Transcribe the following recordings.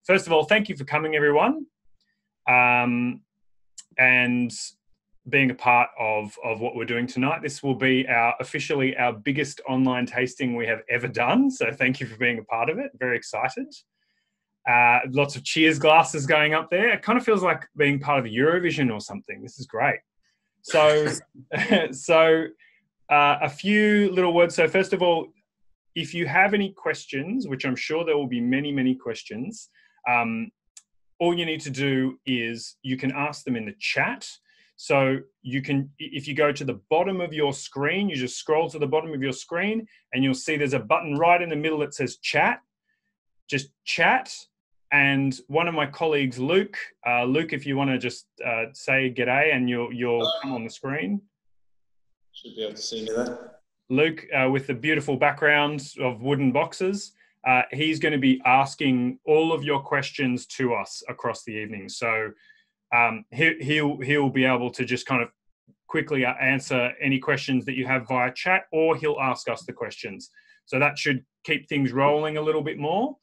first of all, thank you for coming, everyone, and being a part of what we're doing tonight. This will be officially our biggest online tasting we have ever done. So thank you for being a part of it. Very excited. Lots of cheers glasses going up there. It kind of feels like being part of the Eurovision or something. This is great. So, a few little words. So first of all, if you have any questions, which I'm sure there will be many, many questions, all you need to do is you can ask them in the chat. So you can, if you go to the bottom of your screen, you just scroll to the bottom of your screen and you'll see there's a button right in the middle that says chat. Just chat. And one of my colleagues, Luke, if you want to just say g'day and you'll come on the screen. Should be able to see me there. Luke, with the beautiful background of wooden boxes, he's going to be asking all of your questions to us across the evening. So he'll be able to just kind of quickly answer any questions that you have via chat, or he'll ask us the questions. So that should keep things rolling a little bit more.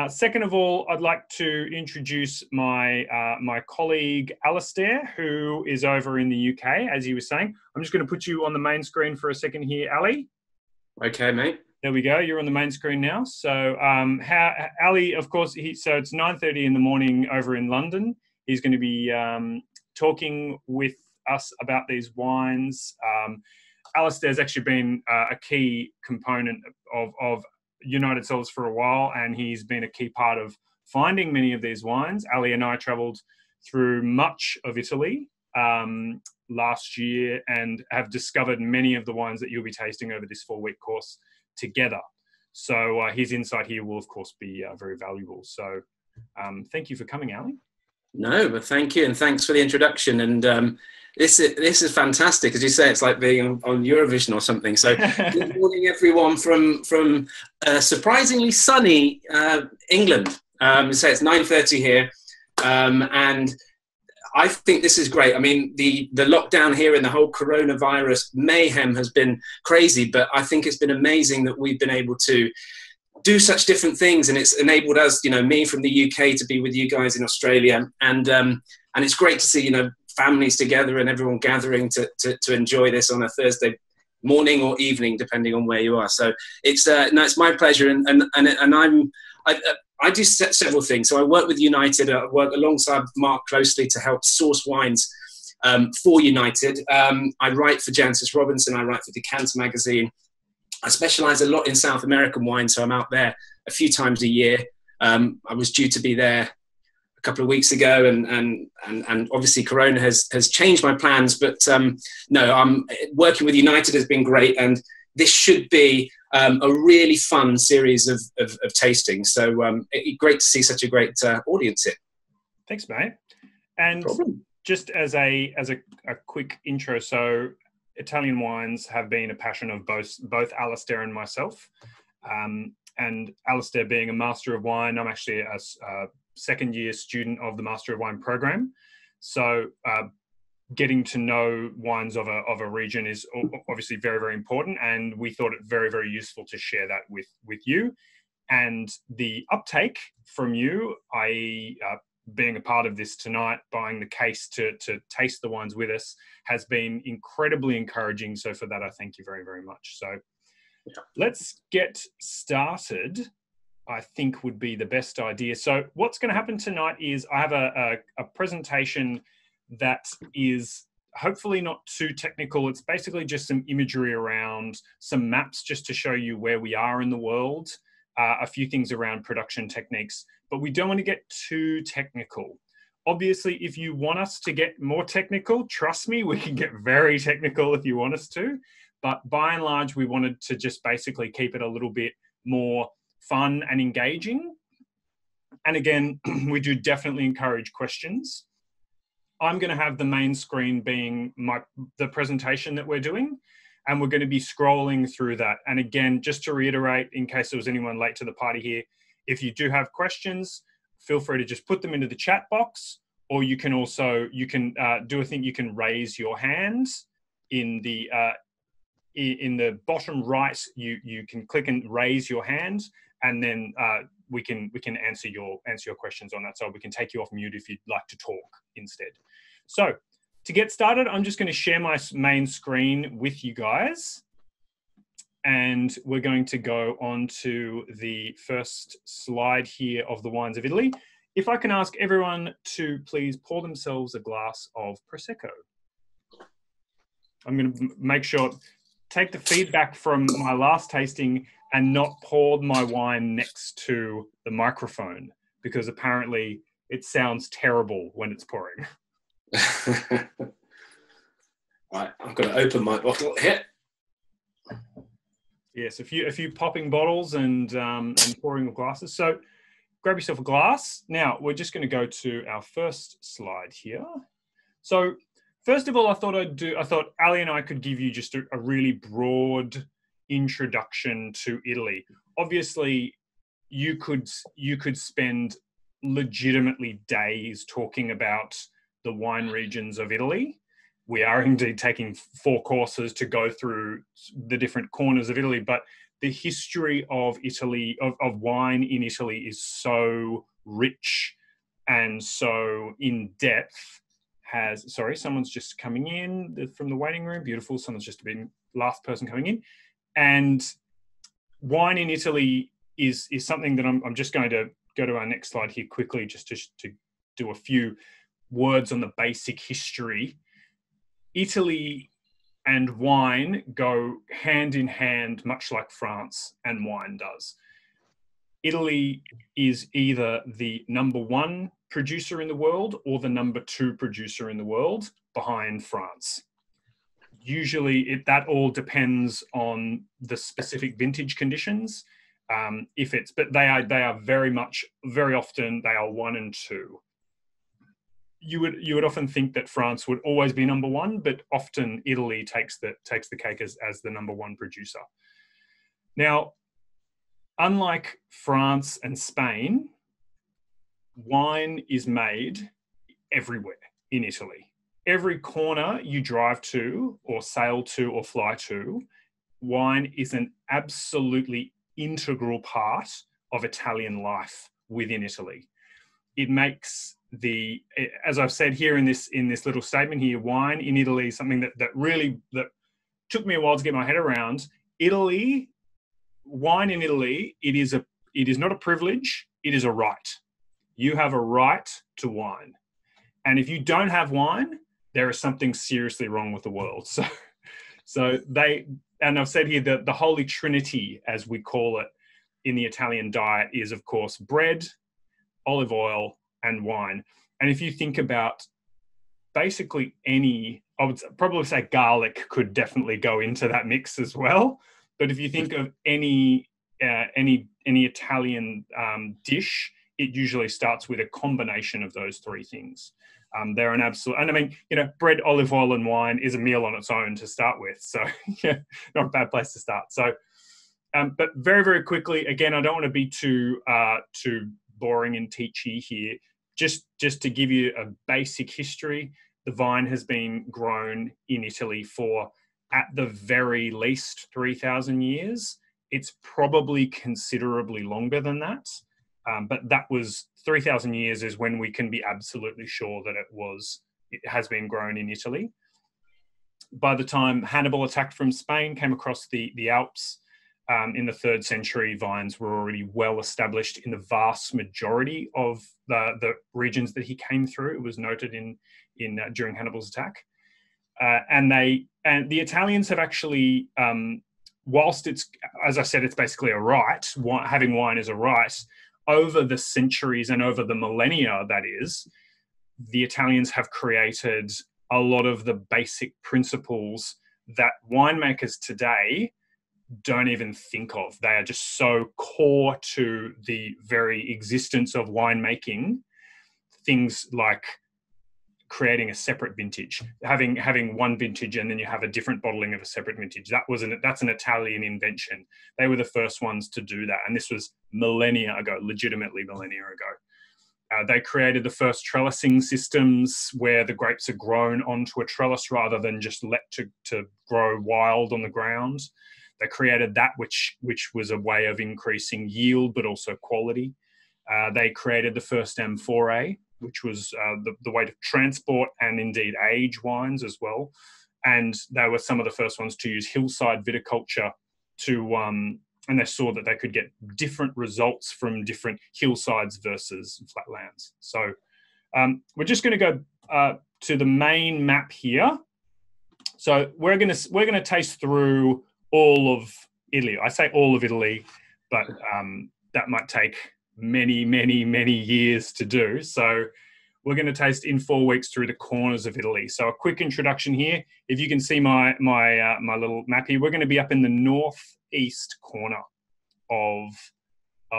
Second of all, I'd like to introduce my colleague, Alistair, who is over in the UK, as he was saying. I'm just going to put you on the main screen for a second here, Ali. Okay, mate. There we go. You're on the main screen now. So Ali, of course, so it's 9:30 in the morning over in London. He's going to be talking with us about these wines. Alistair's actually been a key component of United Cellars for a while, and he's been a key part of finding many of these wines. Ali and I travelled through much of Italy last year and have discovered many of the wines that you'll be tasting over this 4-week course together. So his insight here will, of course, be very valuable. So thank you for coming, Ali. No, but thank you, and thanks for the introduction. And this is fantastic. As you say, it's like being on Eurovision or something. So good morning, everyone, from surprisingly sunny England. So it's 9:30 here, and I think this is great. I mean, the lockdown here and the whole coronavirus mayhem has been crazy, but I think it's been amazing that we've been able to do such different things, and it's enabled us, me from the UK to be with you guys in Australia, and it's great to see, families together and everyone gathering to enjoy this on a Thursday morning or evening, depending on where you are. So it's my pleasure, and I do several things. So I work with United. I work alongside Mark closely to help source wines for United. I write for Jancis Robinson. I write for Decanter magazine. I specialise a lot in South American wine, so I'm out there a few times a year. I was due to be there a couple of weeks ago, and obviously Corona has changed my plans. But no, I'm working with United has been great, and this should be a really fun series of tastings. So great to see such a great audience here. Thanks, mate. And just as a quick intro, so Italian wines have been a passion of both Alistair and myself. And Alistair being a Master of Wine, I'm actually a second-year student of the Master of Wine program. So getting to know wines of a region is obviously very, very important. And we thought it very, very useful to share that with you. And the uptake from you, being a part of this tonight, buying the case to taste the wines with us, has been incredibly encouraging. So for that, I thank you very, very much. So let's get started, I think would be the best idea. So what's going to happen tonight is I have a presentation that is hopefully not too technical. It's basically just some imagery around some maps just to show you where we are in the world, a few things around production techniques, but we don't want to get too technical. Obviously, if you want us to get more technical, trust me, we can get very technical if you want us to. But by and large, we wanted to just basically keep it a little bit more fun and engaging. And again, we do definitely encourage questions. I'm going to have the main screen being the presentation that we're doing, and we're going to be scrolling through that. And again, just to reiterate, in case there was anyone late to the party here, if you do have questions, feel free to just put them into the chat box, or you can also, do a thing, you can raise your hand in the bottom right, you can click and raise your hand, and then we can answer your questions on that. So we can take you off mute if you'd like to talk instead. So to get started, I'm just going to share my main screen with you guys, and we're going to go on to the first slide here of the wines of Italy. If I can ask everyone to please pour themselves a glass of Prosecco. I'm going to make sure, take the feedback from my last tasting and not pour my wine next to the microphone, because apparently it sounds terrible when it's pouring. Right, I'm going to open my bottle here. Yes, a few popping bottles and pouring of glasses. So grab yourself a glass. Now we're just going to go to our first slide here. So first of all, I thought Ali and I could give you just a really broad introduction to Italy. Obviously, you could spend legitimately days talking about the wine regions of Italy. We are indeed taking 4 courses to go through the different corners of Italy, but the history of Italy, of wine in Italy, is so rich and so in depth. Sorry, someone's just coming in from the waiting room. Beautiful. Someone's just been last person coming in. And wine in Italy is something that I'm just going to go to our next slide here quickly, just to do a few words on the basic history. Italy and wine go hand in hand, much like France and wine does. Italy is either the #1 producer in the world or the #2 producer in the world, behind France. Usually that all depends on the specific vintage conditions. But they are very often they are 1 and 2. You would often think that France would always be #1, but often Italy takes the cake as the #1 producer. Now, unlike France and Spain, wine is made everywhere in Italy. Every corner you drive to or sail to or fly to, wine is an absolutely integral part of Italian life within Italy. It makes as I've said here in this little statement here, wine in Italy is something that really took me a while to get my head around. Wine in Italy, it is not a privilege, it is a right. You have a right to wine. And if you don't have wine, there is something seriously wrong with the world. And I've said here that the Holy Trinity, as we call it in the Italian diet, is of course bread, olive oil, and wine. And if you think about basically I would probably say garlic could definitely go into that mix as well. But if you think of any Italian dish, it usually starts with a combination of those 3 things. They're an absolute, and I mean, bread, olive oil, and wine is a meal on its own to start with. So yeah, not a bad place to start. So, but very, very quickly, again, I don't want to be too boring and teachy here. Just to give you a basic history, the vine has been grown in Italy for, at the very least, 3,000 years. It's probably considerably longer than that. But that was 3,000 years is when we can be absolutely sure that it has been grown in Italy. By the time Hannibal attacked from Spain, came across the Alps, in the 3rd century, vines were already well established in the vast majority of the regions that he came through. It was noted during Hannibal's attack. And the Italians have actually, whilst it's, as I said, it's basically a right, having wine is a right, over the centuries and over the millennia, that is, the Italians have created a lot of the basic principles that winemakers today don't even think of. They are just so core to the very existence of winemaking. Things like creating a separate vintage, having one vintage and then you have a different bottling of a separate vintage. That's an Italian invention. They were the first ones to do that, and this was millennia ago, legitimately millennia ago. They created the first trellising systems where the grapes are grown onto a trellis rather than just let to grow wild on the ground. They created that, which was a way of increasing yield, but also quality. They created the first amphora, which was the way to transport and indeed age wines as well. And they were some of the first ones to use hillside viticulture and they saw that they could get different results from different hillsides versus flatlands. So we're just going to go to the main map here. So we're going to taste through all of Italy. I say all of Italy, but that might take many, many, many years to do. So we're going to taste in 4 weeks through the corners of Italy. So a quick introduction here. If you can see my little map here, we're going to be up in the northeast corner of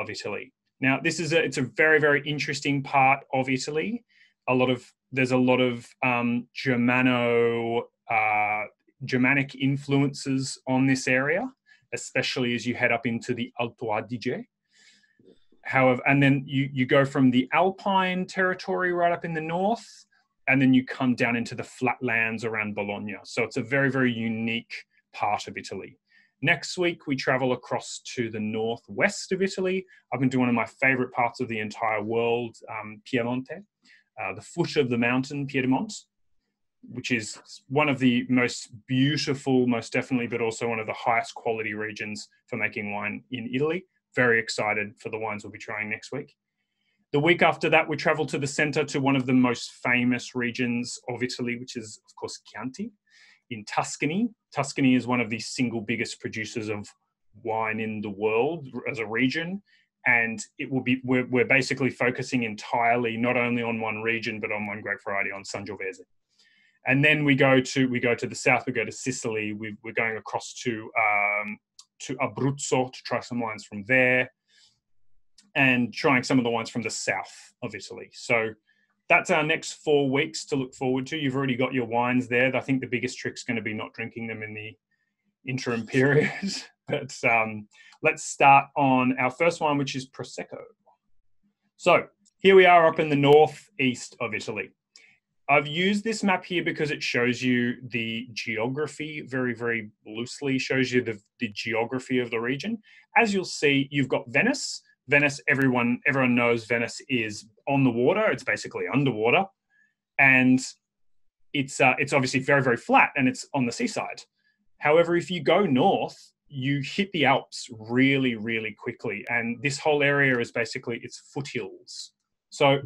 Italy. Now, it's a very, very interesting part of Italy. There's a lot of Germanic influences on this area, especially as you head up into the Alto Adige. However, and then you go from the Alpine territory right up in the north, and then you come down into the flatlands around Bologna. So it's a very, very unique part of Italy. Next week, we travel across to the northwest of Italy, up into one of my favorite parts of the entire world, Piemonte, the foot of the mountain, Piedmont, which is one of the most beautiful, most definitely, but also one of the highest quality regions for making wine in Italy. Very excited for the wines we'll be trying next week. The week after that, we travel to the center to one of the most famous regions of Italy, which is, of course, Chianti in Tuscany. Tuscany is one of the single biggest producers of wine in the world as a region. And we're basically focusing entirely not only on one region, but on one grape variety, on Sangiovese. And then we go to the south, we go to Sicily. We're going across to Abruzzo to try some wines from there, and trying some of the wines from the south of Italy. So that's our next 4 weeks to look forward to. You've already got your wines there. I think the biggest trick's going to be not drinking them in the interim period. But let's start on our first one, which is Prosecco. So here we are up in the northeast of Italy. I've used this map here because it shows you the geography very, very loosely, shows you the geography of the region. As you'll see, you've got Venice. Venice, everyone knows Venice is on the water. It's basically underwater. And it's obviously very, very flat, and it's on the seaside. However, if you go north, you hit the Alps really, really quickly. And this whole area is basically, it's foothills. So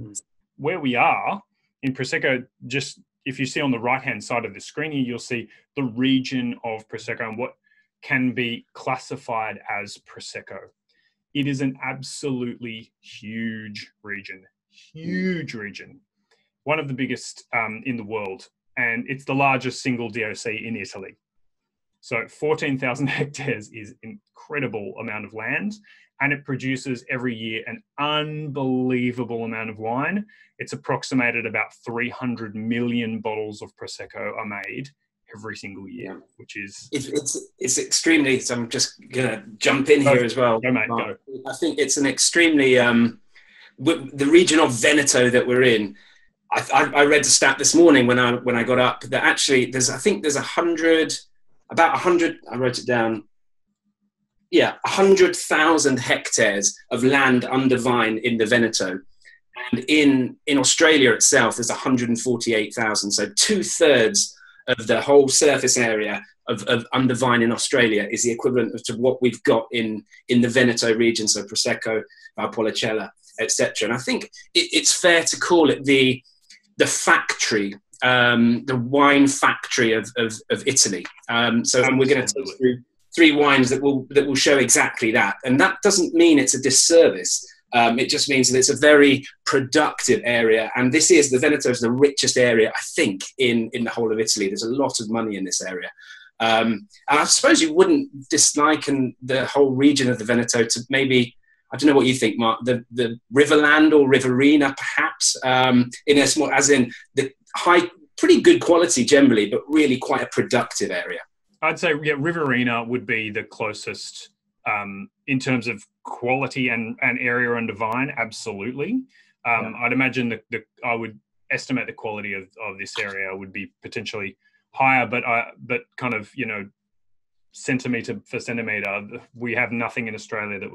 where we are, in Prosecco, just if you see on the right-hand side of the screen here, you'll see the region of Prosecco and what can be classified as Prosecco. It is an absolutely huge region, one of the biggest in the world, and it's the largest single DOC in Italy. So 14,000 hectares is an incredible amount of land, and it produces every year an unbelievable amount of wine. It's approximated about 300 million bottles of Prosecco are made every single year, which is... It's extremely... So I'm just going to jump in here as well. Go, mate, go. I think it's an extremely... the region of Veneto that we're in, I read the stat this morning when I got up, that actually there's 100... About 100, I wrote it down, 100,000 hectares of land under vine in the Veneto. And in Australia itself, there's 148,000. So 2/3 of the whole surface area of under vine in Australia is the equivalent to what we've got in the Veneto region, so Prosecco, Valpolicella, etc. And I think it's fair to call it the factory, the wine factory of Italy. And we're going to take through 3 wines that will show exactly that. And that doesn't mean it's a disservice. It just means that it's a very productive area. And the Veneto is the richest area, I think, in the whole of Italy. There's a lot of money in this area. And I suppose you wouldn't dislike the whole region of the Veneto to maybe, I don't know what you think, Mark, the Riverland or Riverina, perhaps, in a small, as in the high, pretty good quality generally, but really quite a productive area. I'd say, Riverina would be the closest in terms of quality and area under vine, absolutely. I'd imagine that I would estimate the quality of this area would be potentially higher, but kind of, centimeter for centimeter, we have nothing in Australia that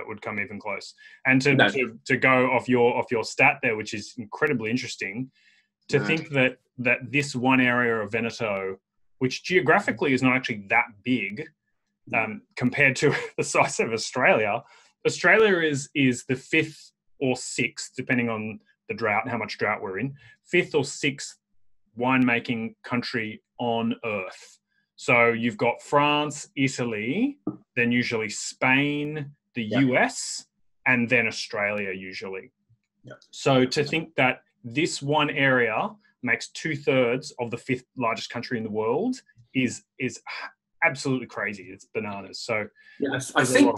would come even close. And to go off your stat there, which is incredibly interesting, to think that this one area of Veneto, which geographically is not actually that big compared to the size of Australia. Australia is the 5th or 6th, depending on the drought, how much drought we're in, 5th or 6th winemaking country on Earth. So you've got France, Italy, then usually Spain, the US, and then Australia usually. Yeah. So to think that this one area makes 2/3 of the 5th largest country in the world is absolutely crazy. It's bananas. So yeah, I think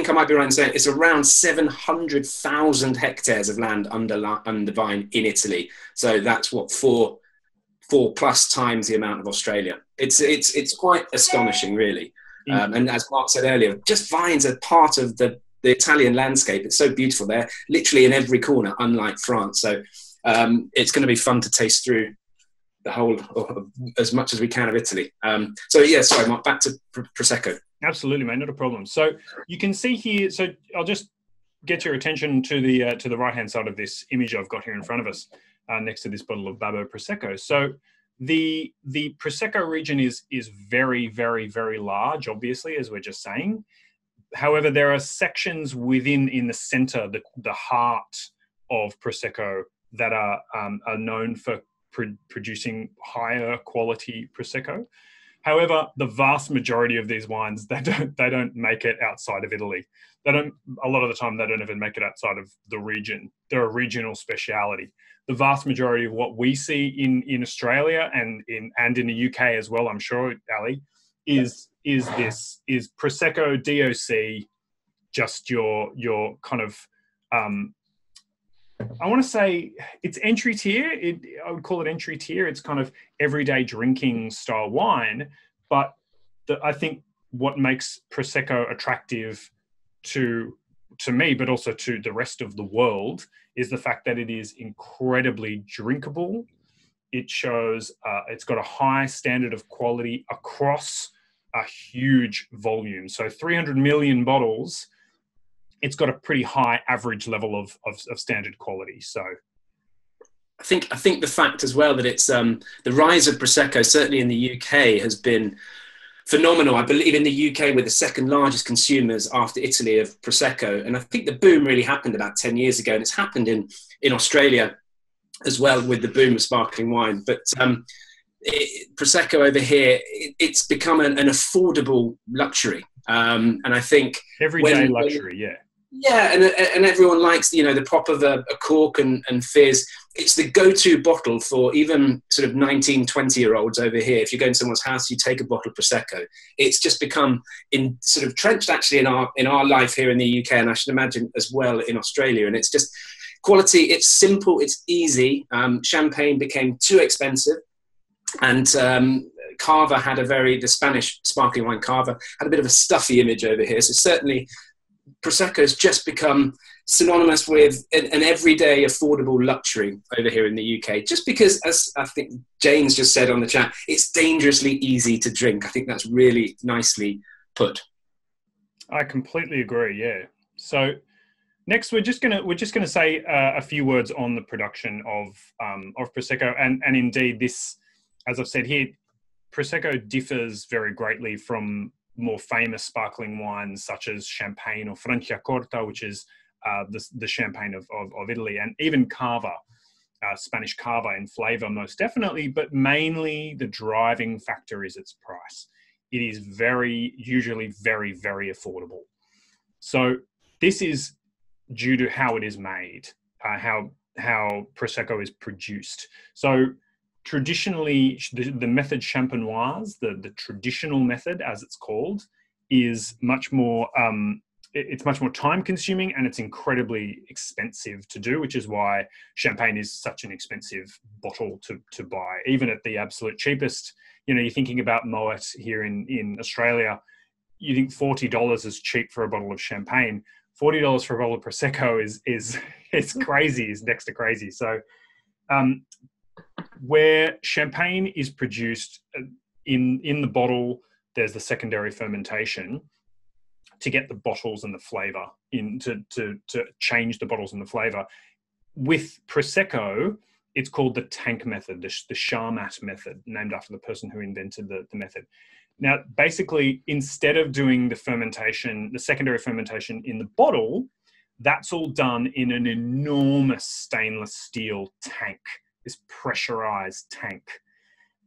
I might be right in saying it's around 700,000 hectares of land under vine in Italy. So that's what 4+ times the amount of Australia. It's quite astonishing, really. And as Mark said earlier, just vines are part of the Italian landscape. It's so beautiful. They're literally in every corner, unlike France. So it's going to be fun to taste through the whole, or as much as we can, of Italy. So yeah, sorry, Mark, back to Prosecco. Absolutely, mate, not a problem. So you can see here, so I'll just get your attention to the right-hand side of this image I've got here in front of us, next to this bottle of Babbo Prosecco. So the Prosecco region is very, very, very large, obviously, as we're just saying. However, there are sections in the center, the heart of Prosecco, that are known for producing higher quality Prosecco. However, the vast majority of these wines, they don't make it outside of Italy. A lot of the time, they don't even make it outside of the region. They're a regional speciality. The vast majority of what we see in Australia and in the UK as well, I'm sure, Ali, is Prosecco DOC, just your kind of, I want to say it's entry tier. I would call it entry tier. It's kind of everyday drinking style wine. But I think what makes Prosecco attractive to me, but also to the rest of the world, is the fact that it is incredibly drinkable. It shows it's got a high standard of quality across a huge volume. So 300 million bottles. It's got a pretty high average level of standard quality. So I think the fact as well that it's the rise of Prosecco, certainly in the UK, has been phenomenal. I believe in the UK we're the second largest consumers after Italy of Prosecco. And I think the boom really happened about 10 years ago. And it's happened in Australia as well with the boom of sparkling wine. But Prosecco over here, it's become an affordable luxury. And I think everyday luxury, yeah. Yeah, and everyone likes, the pop of a cork and fizz. It's the go-to bottle for even sort of 19, 20-year-olds over here. If you go in someone's house, you take a bottle of Prosecco. It's just become sort of entrenched actually in our life here in the UK, and I should imagine as well in Australia. And it's just quality. It's simple. It's easy. Champagne became too expensive, and Cava had the Spanish sparkling wine Cava had a bit of a stuffy image over here. So certainly Prosecco has just become synonymous with an everyday affordable luxury over here in the UK, just because, as I think James just said on the chat, it's dangerously easy to drink. I think that's really nicely put. I completely agree, yeah. So next we're just gonna say a few words on the production of Prosecco, and indeed this, as I've said here, Prosecco differs very greatly from more famous sparkling wines such as Champagne or Franciacorta, which is the Champagne of Italy, and even Cava, Spanish Cava in flavour most definitely, but mainly the driving factor is its price. It is usually very, very affordable. So this is due to how it is made, how Prosecco is produced. So traditionally, the method champenoise, the traditional method, as it's called, is much more it's much more time consuming, and it's incredibly expensive to do, which is why champagne is such an expensive bottle to buy. Even at the absolute cheapest, you're thinking about Moet here in Australia, you think $40 is cheap for a bottle of champagne. $40 for a bottle of Prosecco is crazy, is next to crazy. So where champagne is produced in the bottle, there's the secondary fermentation to get the bottles and the flavor to change the bottles and the flavor. With Prosecco, it's called the tank method, the Charmat method, named after the person who invented the method. Now, basically, instead of doing the fermentation, the secondary fermentation in the bottle, that's all done in an enormous stainless steel tank, this pressurized tank.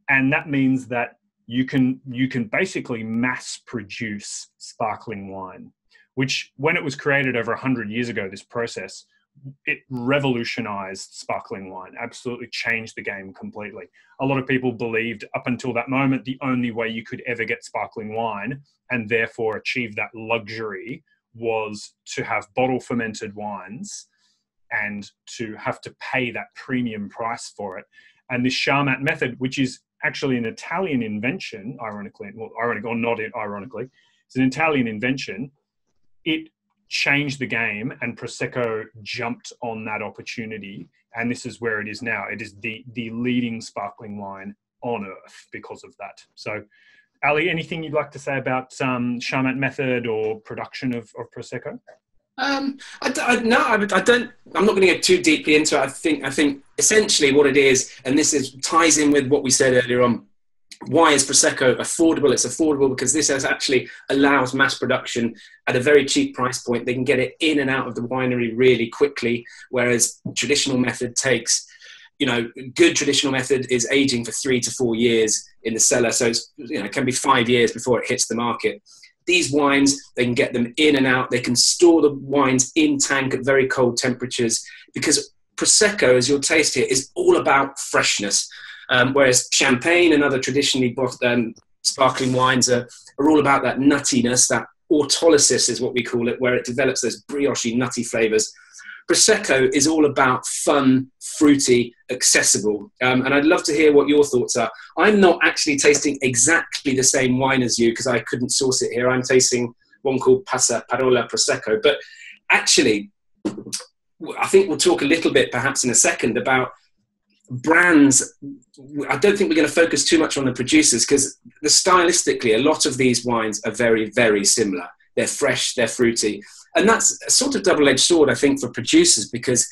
And that means that you can basically mass produce sparkling wine, which when it was created over 100 years ago, this process, it revolutionized sparkling wine, absolutely changed the game completely. A lot of people believed up until that moment, the only way you could ever get sparkling wine and therefore achieve that luxury was to have bottle fermented wines and to have to pay that premium price for it. And this Charmat method, which is actually an Italian invention, ironically, or not ironically, it's an Italian invention. It changed the game, and Prosecco jumped on that opportunity, and this is where it is now. It is the leading sparkling wine on earth because of that. So, Ali, anything you'd like to say about Charmat method or production of Prosecco? I'm not going to get too deeply into it. I think essentially what it is, and ties in with what we said earlier on. Why is Prosecco affordable? It's affordable because this actually allows mass production at a very cheap price point. They can get it in and out of the winery really quickly, whereas traditional method takes, good traditional method is aging for 3 to 4 years in the cellar. So it can be 5 years before it hits the market. These wines, they can get them in and out. They can store the wines in tank at very cold temperatures, because Prosecco, as you'll taste here, is all about freshness. Whereas champagne and other traditionally sparkling wines are all about that nuttiness, that autolysis is what we call it, where it develops those brioche nutty flavors. Prosecco is all about fun, fruity, accessible. And I'd love to hear what your thoughts are. I'm not actually tasting exactly the same wine as you because I couldn't source it here. I'm tasting one called Passaparola Prosecco. But actually, I think we'll talk a little bit perhaps in a second about brands. I don't think we're going to focus too much on the producers because stylistically, a lot of these wines are very, very similar. They're fresh, they're fruity. And that's a sort of double-edged sword, I think, for producers, because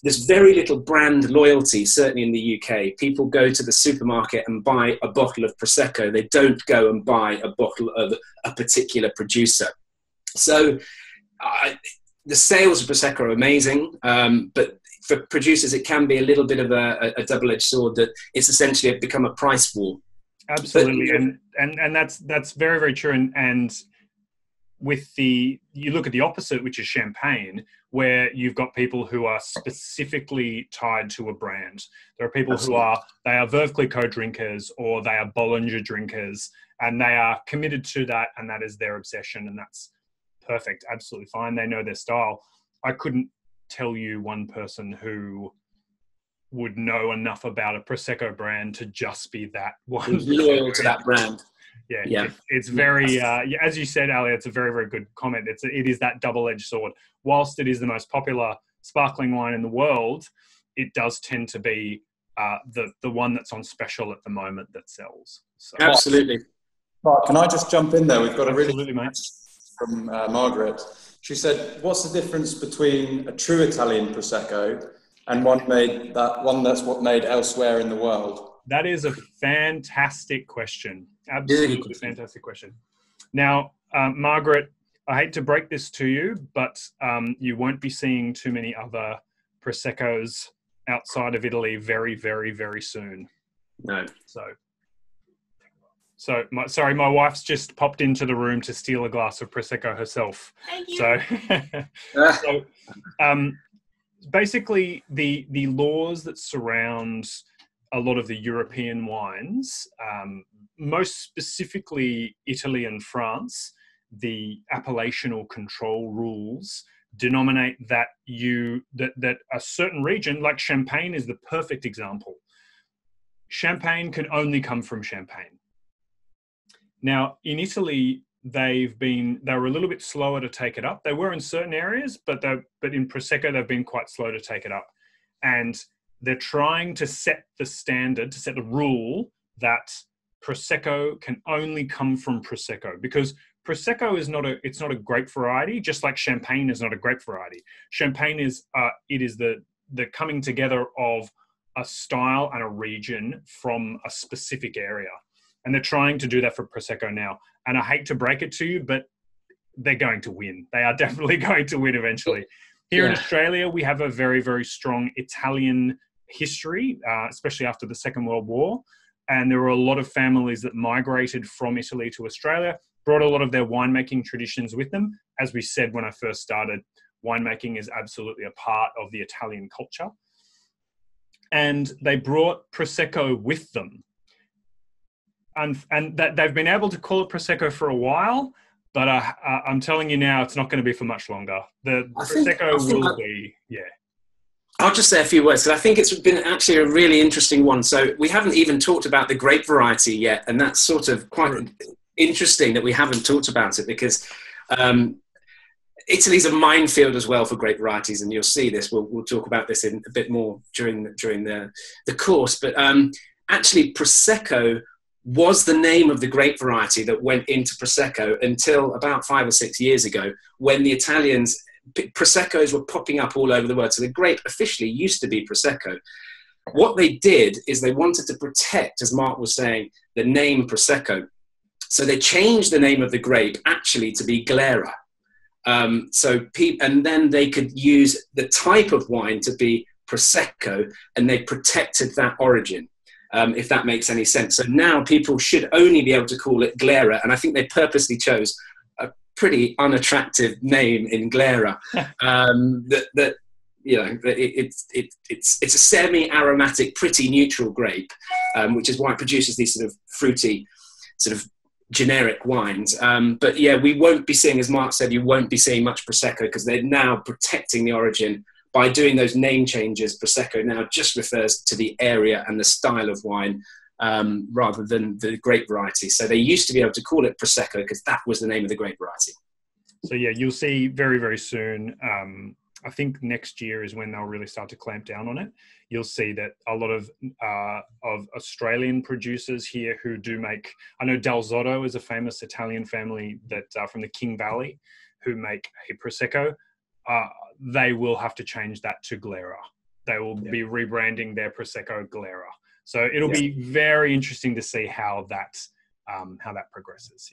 there's very little brand loyalty, certainly in the UK. People go to the supermarket and buy a bottle of Prosecco. They don't go and buy a bottle of a particular producer. So the sales of Prosecco are amazing, but for producers, it can be a little bit of a double-edged sword, that it's essentially become a price war. Absolutely, and that's very, very true. And you look at the opposite, which is champagne, where you've got people who are specifically tied to a brand. There are people Absolutely. They are Veuve Clicquot drinkers, or they are Bollinger drinkers, and they are committed to that, and that is their obsession, and that's perfect, absolutely fine. They know their style. I couldn't tell you one person who would know enough about a Prosecco brand to just be that one. Loyal to that brand. Yeah. It's very, as you said, Ali, it's a very, very good comment. It is that double-edged sword. Whilst it is the most popular sparkling wine in the world, it does tend to be the one that's on special at the moment that sells. So. Absolutely. Mark, can I just jump in there? We've got a Absolutely, mate. From Margaret. She said, what's the difference between a true Italian Prosecco and one that's made elsewhere in the world? That is a fantastic question. Absolutely fantastic question. Now, Margaret, I hate to break this to you, but you won't be seeing too many other Proseccos outside of Italy very, very, very soon. No. So my wife's just popped into the room to steal a glass of Prosecco herself. Thank you. So basically the laws that surround a lot of the European wines, most specifically Italy and France, the appellational control rules denominate that that a certain region, like Champagne is the perfect example. Champagne can only come from Champagne. Now, in Italy, they were a little bit slower to take it up. They were in certain areas, but in Prosecco, they've been quite slow to take it up. And they're trying to set the standard, to set the rule that Prosecco can only come from Prosecco, because Prosecco is not a grape variety, just like Champagne is not a grape variety. Champagne is the coming together of a style and a region from a specific area. And they're trying to do that for Prosecco now. And I hate to break it to you, but they're going to win. They are definitely going to win eventually. Here in Australia, we have a very, very strong Italian history, especially after the Second World War. And there were a lot of families that migrated from Italy to Australia, brought a lot of their winemaking traditions with them. As we said when I first started, winemaking is absolutely a part of the Italian culture. And they brought Prosecco with them. And that they've been able to call it Prosecco for a while, but I'm telling you now, it's not going to be for much longer. The Prosecco will be, I'll just say a few words, because I think it's been actually a really interesting one. So we haven't even talked about the grape variety yet, and that's sort of quite interesting that we haven't talked about it, because Italy's a minefield as well for grape varieties, and you'll see this. We'll talk about this in a bit more during the course. But actually, Prosecco was the name of the grape variety that went into Prosecco until about 5 or 6 years ago, when the Italians, Proseccos were popping up all over the world. So the grape officially used to be Prosecco. What they did is they wanted to protect, as Mark was saying, the name Prosecco. So they changed the name of the grape actually to be Glera. And then they could use the type of wine to be Prosecco, and they protected that origin. If that makes any sense. So now people should only be able to call it Glera, and I think they purposely chose a pretty unattractive name in Glera. It's a semi-aromatic, pretty neutral grape, which is why it produces these sort of fruity, sort of generic wines. But yeah, we won't be seeing, as Mark said, you won't be seeing much Prosecco, because they're now protecting the origin. By doing those name changes, Prosecco now just refers to the area and the style of wine, rather than the grape variety. So they used to be able to call it Prosecco because that was the name of the grape variety. So yeah, you'll see very, very soon. I think next year is when they'll really start to clamp down on it. You'll see that a lot of Australian producers here who do make, I know Del Zotto is a famous Italian family that from the King Valley who make a Prosecco. They will have to change that to Glera. They will be rebranding their Prosecco Glera. So it'll be very interesting to see how that progresses.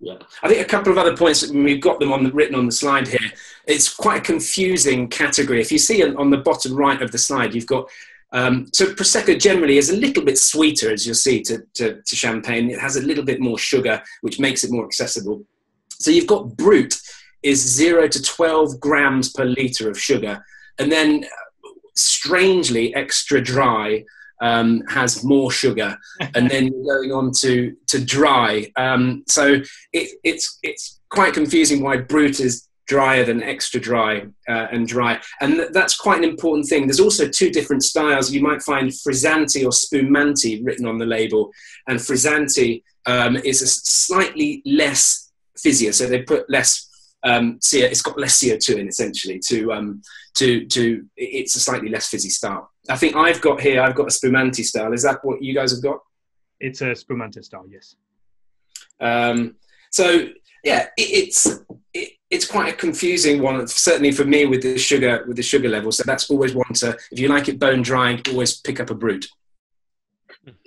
Yeah. I think a couple of other points, we've got them written on the slide here. It's quite a confusing category. If you see on the bottom right of the slide, you've got so Prosecco generally is a little bit sweeter, as you'll see, to Champagne. It has a little bit more sugar, which makes it more accessible. So you've got Brut is 0 to 12 grams per litre of sugar. And then, strangely, Extra Dry has more sugar. And then going on to Dry. So it's quite confusing why Brut is drier than Extra Dry and Dry. And that's quite an important thing. There's also two different styles. You might find Frizzante or Spumante written on the label. And Frizzante is a slightly less fizzier. So they put less... it's got less CO2 in, essentially, it's a slightly less fizzy style. I think I've got a Spumante style. Is that what you guys have got? It's a Spumante style, yes. So yeah, it's quite a confusing one, certainly for me with the sugar level. So that's always one to, if you like it bone dry, always pick up a Brut.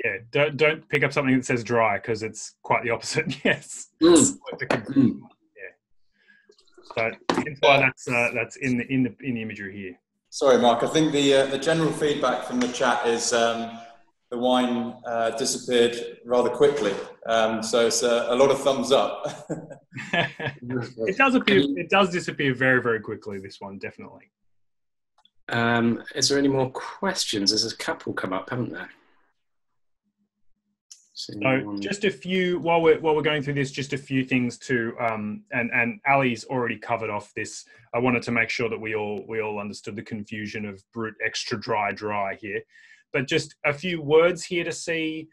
Yeah, don't pick up something that says dry, because it's quite the opposite. Yes. So that's why that's in the imagery here. Sorry, Mark. I think the general feedback from the chat is the wine disappeared rather quickly. So it's a lot of thumbs up. It does appear. It does disappear very, very quickly. This one, definitely. Is there any more questions? There's a couple come up, haven't there? So just a few, while we're going through this, just a few things to, and Ali's already covered off this. I wanted to make sure that we all understood the confusion of Brut, Extra Dry here. But just a few words here to see,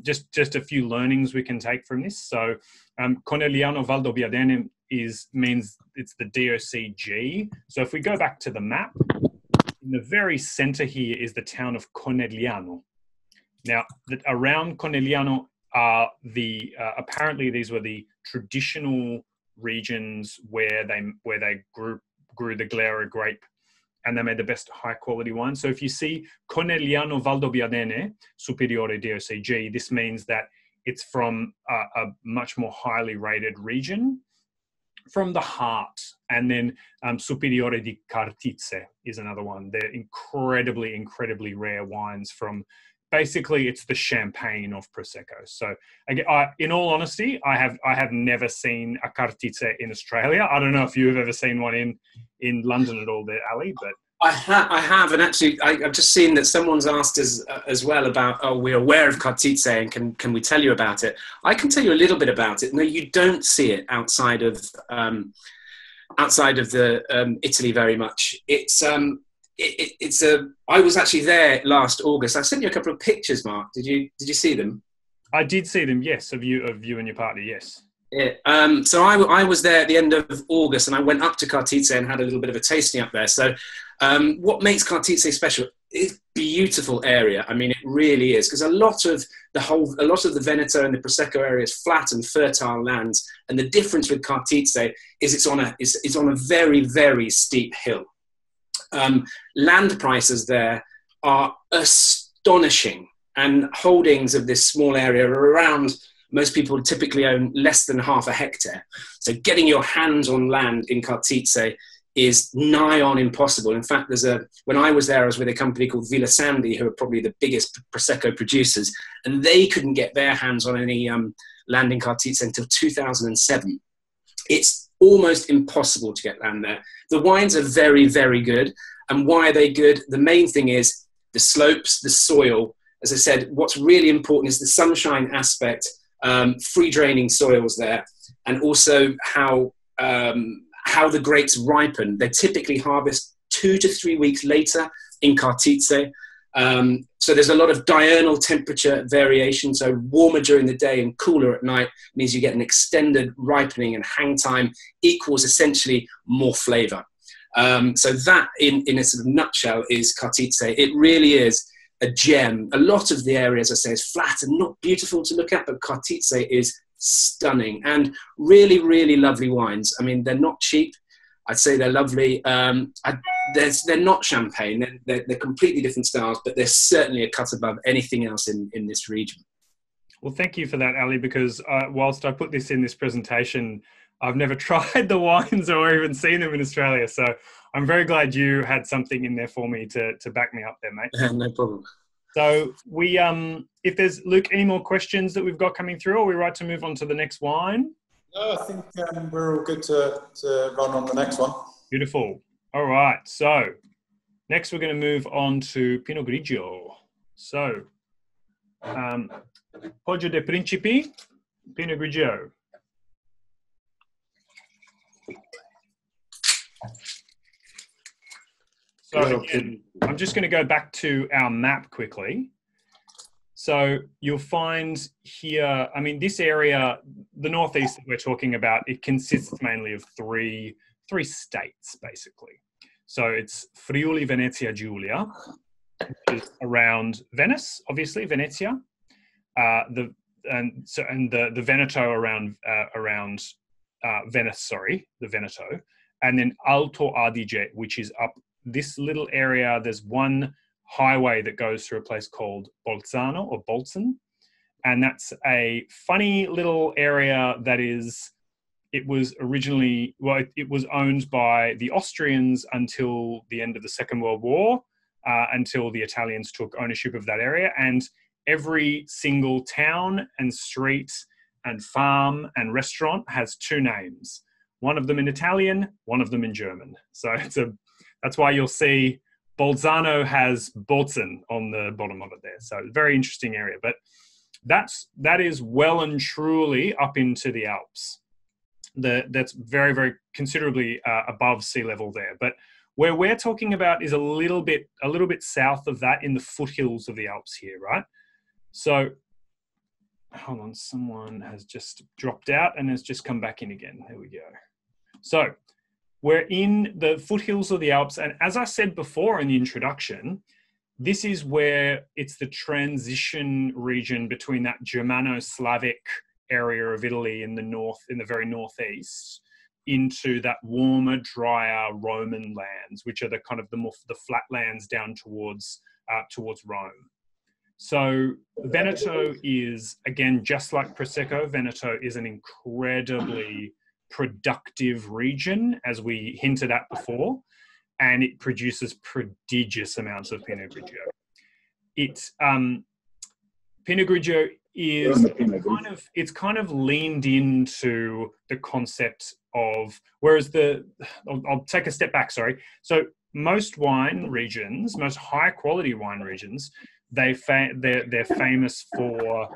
just a few learnings we can take from this. So Conegliano Valdobbiadene means it's the DOCG. So if we go back to the map, in the very center here is the town of Conegliano. Now, around Conegliano are apparently these were the traditional regions where they grew the Glera grape, and they made the best high quality wine. So if you see Conegliano Valdobbiadene Superiore DOCG, this means that it's from a much more highly rated region from the heart. And then Superiore di Cartizze is another one. They're incredibly, incredibly rare wines from, basically it's the champagne of Prosecco. So again, in all honesty, I have never seen a Cartizze in Australia. I don't know if you've ever seen one in London at all there, Ali, but I have, and actually, I've just seen that someone's asked us as well about, we're aware of Cartizze, and can we tell you about it? I can tell you a little bit about it. No, you don't see it outside of Italy very much. I was actually there last August. I sent you a couple of pictures, Mark. Did you see them? I did see them, yes, of you and your partner, yes. Yeah. So I was there at the end of August, and I went up to Cartizze and had a little bit of a tasting up there. So what makes Cartizze special is beautiful area. I mean, it really is, because a lot of the Veneto and the Prosecco area is flat and fertile lands, and the difference with Cartizze is it's on a very, very steep hill. Land prices there are astonishing, and holdings of this small area are around. Most people typically own less than half a hectare. So getting your hands on land in Cartizze is nigh on impossible. In fact, when I was there, I was with a company called Villa Sandy, who are probably the biggest Prosecco producers, and they couldn't get their hands on any land in Cartizze until 2007. It's almost impossible to get land there. The wines are very, very good. And why are they good? The main thing is the slopes, the soil. As I said, what's really important is the sunshine aspect, free draining soils there, and also how the grapes ripen. They typically harvest 2 to 3 weeks later in Cartizze. So there's a lot of diurnal temperature variation. So warmer during the day and cooler at night means you get an extended ripening, and hang time equals essentially more flavor. So that in a sort of nutshell is Cartizze. It really is a gem. A lot of the area, as I say, is flat and not beautiful to look at, but Cartizze is stunning, and really, really lovely wines. I mean, they're not cheap. I'd say they're lovely. They're not champagne. They're completely different styles, but they're certainly a cut above anything else in this region. Well, thank you for that, Ali, because whilst I put this in this presentation, I've never tried the wines or even seen them in Australia. So I'm very glad you had something in there for me to back me up there, mate. No problem. So if there's, Luke, any more questions that we've got coming through, or are we right to move on to the next wine? No, I think we're all good to run on the next one. Beautiful. All right. So next we're going to move on to Pinot Grigio. So Poggio dei Principi, Pinot Grigio. So again, I'm just going to go back to our map quickly. So you'll find here, I mean, this area, the northeast that we're talking about, it consists mainly of three states, basically. So it's Friuli Venezia Giulia, which is around Venice, obviously, Venezia. The Veneto around Venice, sorry, the Veneto. And then Alto Adige, which is up this little area. There's one highway that goes through a place called Bolzano or Bolzan. And that's a funny little area that is, it was originally, well, it was owned by the Austrians until the end of the Second World War, until the Italians took ownership of that area. And every single town and street and farm and restaurant has two names. One of them in Italian, one of them in German. So that's why you'll see Bolzano has Bolzen on the bottom of it there. So very interesting area. But that is well and truly up into the Alps. That's very, very considerably above sea level there. But where we're talking about is a little bit south of that, in the foothills of the Alps here, right? So hold on, someone has just dropped out and has just come back in again. There we go. So we're in the foothills of the Alps. And as I said before in the introduction, this is where it's the transition region between that Germano-Slavic area of Italy in the north, in the very northeast, into that warmer, drier Roman lands, which are the kind of the flat lands down towards Rome. So Veneto is, again, just like Prosecco, Veneto is an incredibly productive region, as we hinted at before, and it produces prodigious amounts of Pinot Grigio. Pinot Grigio is kind of leaned into the concept of, whereas I'll take a step back, sorry. So most wine regions, most high quality wine regions, they're famous for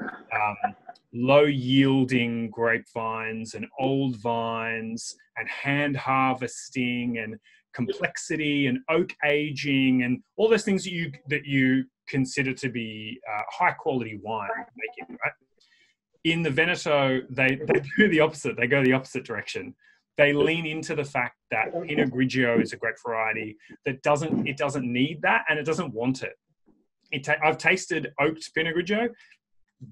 low yielding grapevines and old vines and hand harvesting and complexity and oak aging and all those things that you consider to be high quality wine making, right? In the Veneto, they do the opposite. They go the opposite direction. They lean into the fact that Pinot Grigio is a grape variety that doesn't need that, and it doesn't want it. I've tasted oaked Pinot Grigio.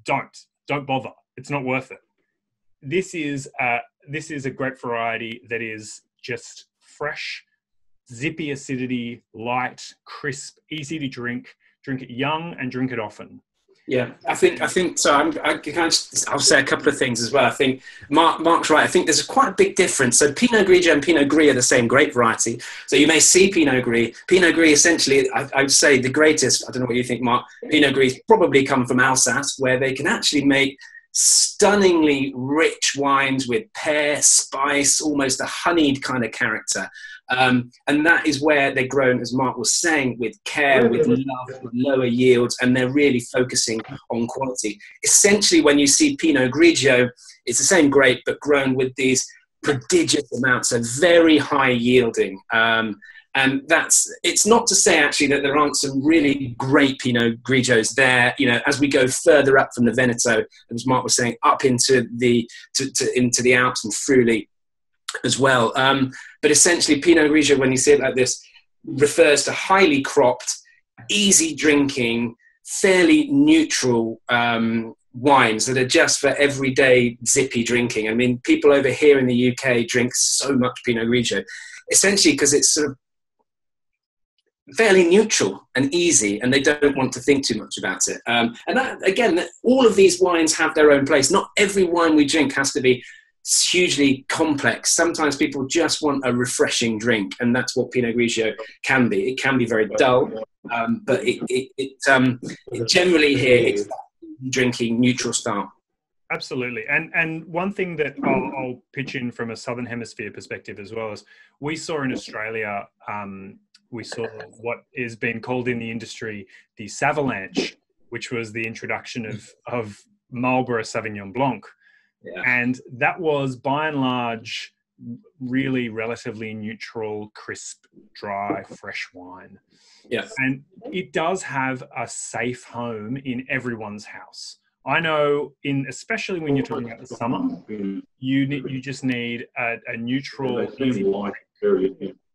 Don't bother. It's not worth it. This is a grape variety that is just fresh, zippy acidity, light, crisp, easy to drink. Drink it young and drink it often. Yeah, I think so. I'll say a couple of things as well. I think Mark's right. I think there's quite a big difference. So Pinot Grigio and Pinot Gris are the same grape variety. So you may see Pinot Gris. Pinot Gris, essentially, I would say the greatest, I don't know what you think, Mark, Pinot Gris probably come from Alsace, where they can actually make stunningly rich wines with pear, spice, almost a honeyed kind of character. And that is where they're grown, as Mark was saying, with care, with love, with lower yields, and they're really focusing on quality. Essentially, when you see Pinot Grigio, it's the same grape, but grown with these prodigious amounts of very high yielding. And it's not to say actually that there aren't some really great Pinot Grigios there. You know, as we go further up from the Veneto, as Mark was saying, up into the Alps and Friuli as well. But essentially, Pinot Grigio, when you see it like this, refers to highly cropped, easy drinking, fairly neutral wines that are just for everyday zippy drinking. I mean, people over here in the UK drink so much Pinot Grigio, essentially because it's sort of fairly neutral and easy, and they don't want to think too much about it. And that, again, all of these wines have their own place. Not every wine we drink has to be hugely complex. Sometimes people just want a refreshing drink, and that's what Pinot Grigio can be. It can be very dull, but it generally here it's drinking neutral style. Absolutely. And one thing that I'll pitch in from a Southern Hemisphere perspective as well is we saw in Australia, we saw what is being called in the industry the Savalanche, which was the introduction of Marlborough Sauvignon Blanc. Yeah. And that was, by and large, really relatively neutral, crisp, dry, fresh wine. Yeah. And it does have a safe home in everyone's house. I know, especially when you're talking about the summer, you just need a neutral, easy wine,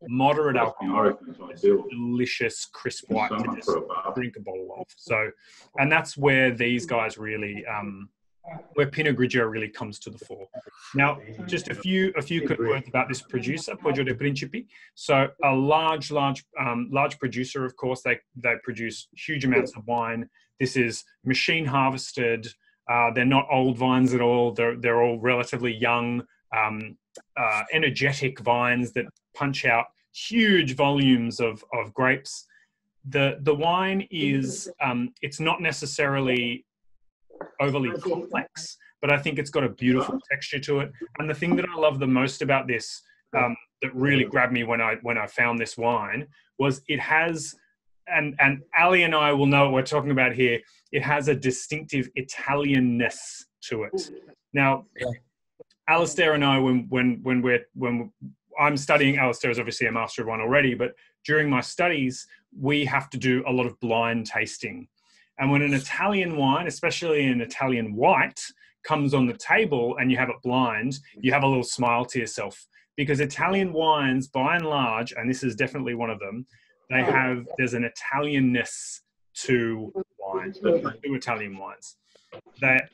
moderate alcohol, delicious, crisp white to just drink a bottle of. So, and that's where these guys really, where Pinot Grigio really comes to the fore. Now, just a few quick words about this producer, Poggio dei Principi. So, a large producer, of course. They produce huge amounts of wine. This is machine harvested. They're not old vines at all. They're all relatively young, energetic vines that punch out huge volumes of grapes. The wine is it's not necessarily overly complex, but I think it's got a beautiful texture to it. And the thing that I love the most about this, that really grabbed me when I found this wine, was it has, and Ali and I will know what we're talking about here, it has a distinctive Italianness to it. Now, Alistair and I, when I'm studying, Alistair is obviously a master of wine already, but during my studies, we have to do a lot of blind tasting. And when an Italian wine, especially an Italian white, comes on the table and you have it blind, you have a little smile to yourself. Because Italian wines, by and large, and this is definitely one of them, there's an Italianness to wine, to Italian wines. That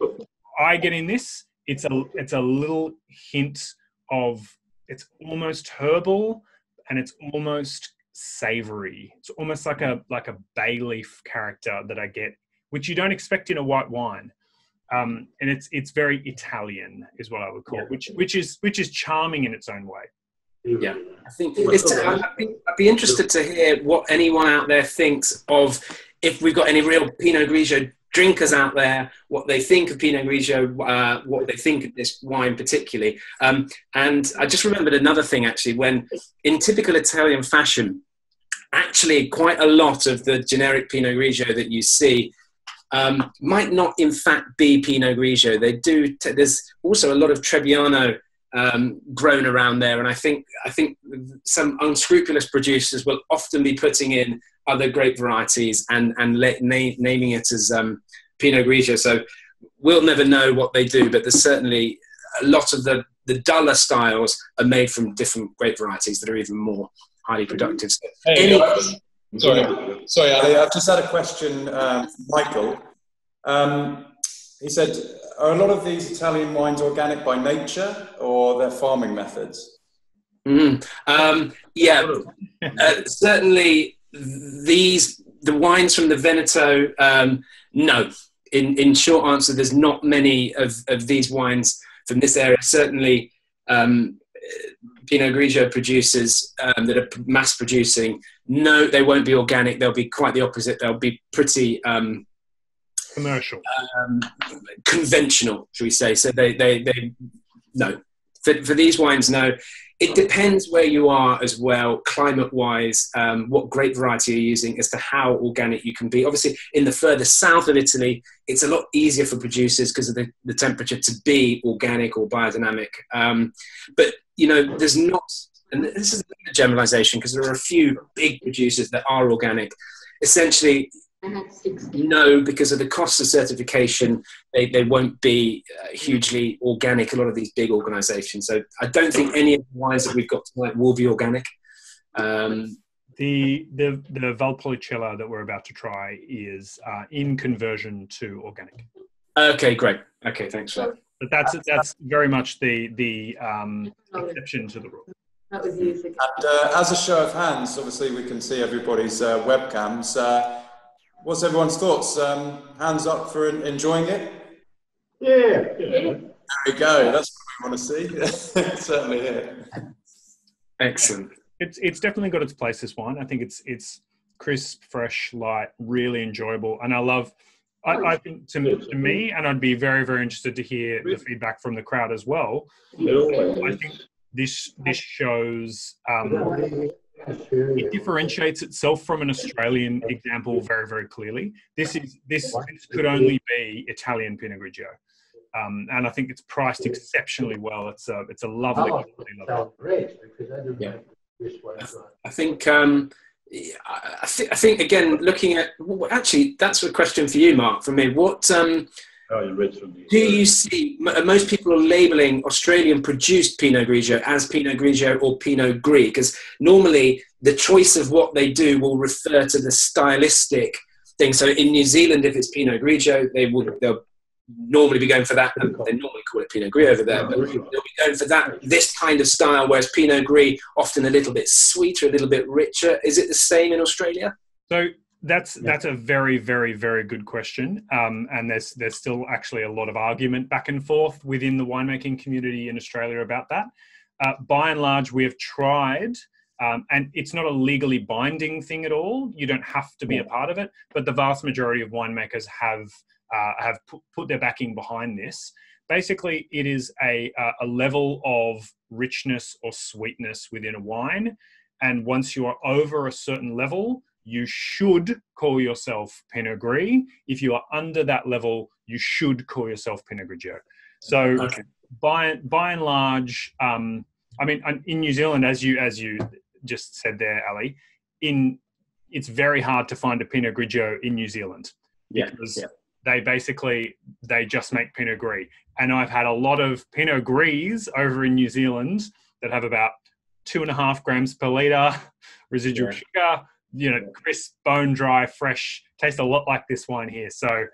I get in this, it's a little hint of, it's almost herbal and it's almost savory. It's almost like a bay leaf character that I get, which you don't expect in a white wine. And it's very Italian, is what I would call it, which is charming in its own way. Yeah, I think I'd be interested to hear what anyone out there thinks of, if we've got any real Pinot Grigio drinkers out there, what they think of Pinot Grigio, what they think of this wine particularly. And I just remembered another thing, actually, when in typical Italian fashion, actually quite a lot of the generic Pinot Grigio that you see might not in fact be Pinot Grigio. They do. There's also a lot of Trebbiano grown around there, and I think some unscrupulous producers will often be putting in other grape varieties and naming it as Pinot Grigio. So we'll never know what they do, but there's certainly a lot of the duller styles are made from different grape varieties that are even more highly productive. So sorry, Ali, I've just had a question from Michael. He said, are a lot of these Italian wines organic by nature or their farming methods? Certainly the wines from the Veneto, no. In short answer, there's not many of these wines from this area. Certainly Pinot Grigio producers that are mass producing, no, they won't be organic. They'll be quite the opposite. They'll be pretty commercial, conventional, shall we say. So they no. For these wines, no. It depends where you are as well, climate-wise, what grape variety you're using, as to how organic you can be. Obviously, in the further south of Italy, it's a lot easier for producers because of the temperature to be organic or biodynamic. But, there's not, and this is a generalization because there are a few big producers that are organic. Essentially, no, because of the cost of certification, they won't be hugely organic, a lot of these big organizations. So I don't think any of the wines that we've got tonight will be organic. The Valpolicella that we're about to try is in conversion to organic. Okay, great. Okay, thanks for that. But that's very much the exception to the rule. That was using. And as a show of hands, obviously we can see everybody's webcams. What's everyone's thoughts? Hands up for enjoying it? Yeah. There we go. That's what we want to see. Certainly here. Excellent. It's definitely got its place, this wine. I think it's crisp, fresh, light, really enjoyable. And I think to me, and I'd be very, very interested to hear the feedback from the crowd as well. I think this shows it differentiates itself from an Australian example very, very clearly. This could only be Italian Pinot Grigio, and I think it's priced exceptionally well. It's a lovely. Yeah. I think again, looking at, actually, that's a question for you, Mark, from me. What do you see? Most people are labelling Australian produced Pinot Grigio as Pinot Grigio or Pinot Gris, because normally the choice of what they do will refer to the stylistic thing. So in New Zealand, if it's Pinot Grigio, they'll normally be going for that. They normally call it Pinot Gris over there, but they'll be going for this kind of style, whereas Pinot Gris often a little bit sweeter, a little bit richer. Is it the same in Australia? So that's a very, very, very good question, and there's still actually a lot of argument back and forth within the winemaking community in Australia about that. By and large, we have tried, and it's not a legally binding thing at all. You don't have to be a part of it, but the vast majority of winemakers have put their backing behind this. Basically, it is a level of richness or sweetness within a wine, and once you are over a certain level, you should call yourself Pinot Gris. If you are under that level, you should call yourself Pinot Grigio. So by and large, I mean, in New Zealand, as you just said there, Ali, it's very hard to find a Pinot Grigio in New Zealand because they just make Pinot Gris. And I've had a lot of Pinot Gris over in New Zealand that have about 2.5 grams per litre residual sugar, crisp, bone dry, fresh, tastes a lot like this wine here. So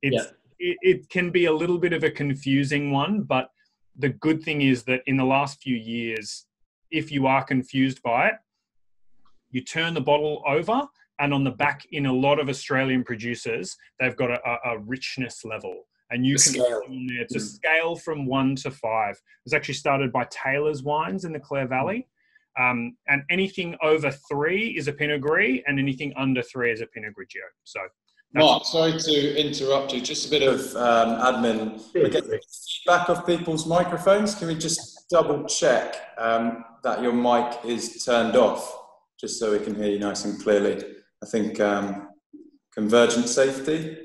it can be a little bit of a confusing one, but the good thing is that in the last few years, if you are confused by it, you turn the bottle over, and on the back, in a lot of Australian producers, they've got a richness level. And you can scale. It's a scale from 1 to 5. It was actually started by Taylor's Wines in the Clare Valley. And anything over 3 is a Pinot Gris, and anything under 3 is a Pinot Grigio. So, Mark, sorry to interrupt you. Just a bit of admin. We're getting feedback of people's microphones. Can we just double check that your mic is turned off, just so we can hear you nice and clearly? I think convergent safety.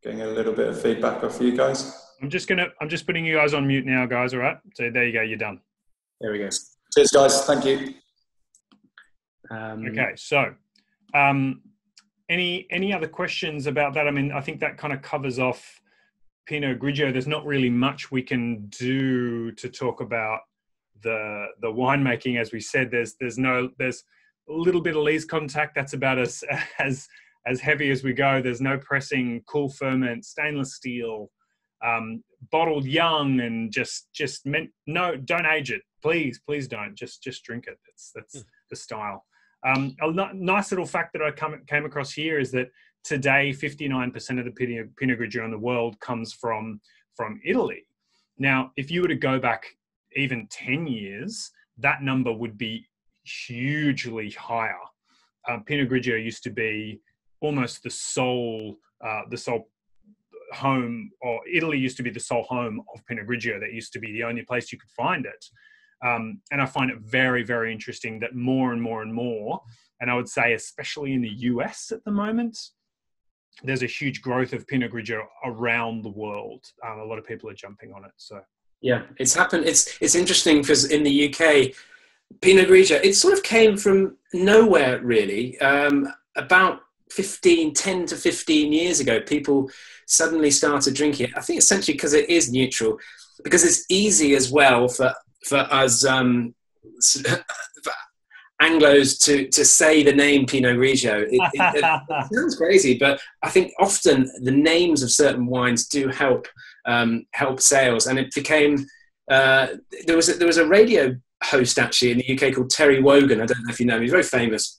Getting a little bit of feedback off you guys. I'm just putting you guys on mute now, guys. All right. So there you go. You're done. There we go. Cheers, guys. Thank you. Okay. So, any other questions about that? I mean, I think that kind of covers off Pinot Grigio. There's not really much we can do to talk about the winemaking. As we said, there's a little bit of lees contact. That's about as heavy as we go. There's no pressing, cool ferment, stainless steel, bottled young, and don't age it. Please don't. Just drink it. That's the style. A nice little fact that I came across here is that today 59% of the Pinot Grigio in the world comes from Italy. Now, if you were to go back even 10 years, that number would be hugely higher. Pinot Grigio used to be almost the sole home, or Italy used to be the sole home of Pinot Grigio. That used to be the only place you could find it. And I find it very, very interesting that more and more and more, and I would say especially in the US at the moment, there's a huge growth of Pinot Grigio around the world. A lot of people are jumping on it. So yeah, it's happened. It's interesting because in the UK, Pinot Grigio, it sort of came from nowhere really. About 10 to 15 years ago, people suddenly started drinking it. I think essentially because it is neutral, because it's easy as well for us Anglos to say the name Pinot Grigio. It sounds crazy, but I think often the names of certain wines do help sales. And it became there was a radio host actually in the UK called Terry Wogan. I don't know if you know him. He's very famous.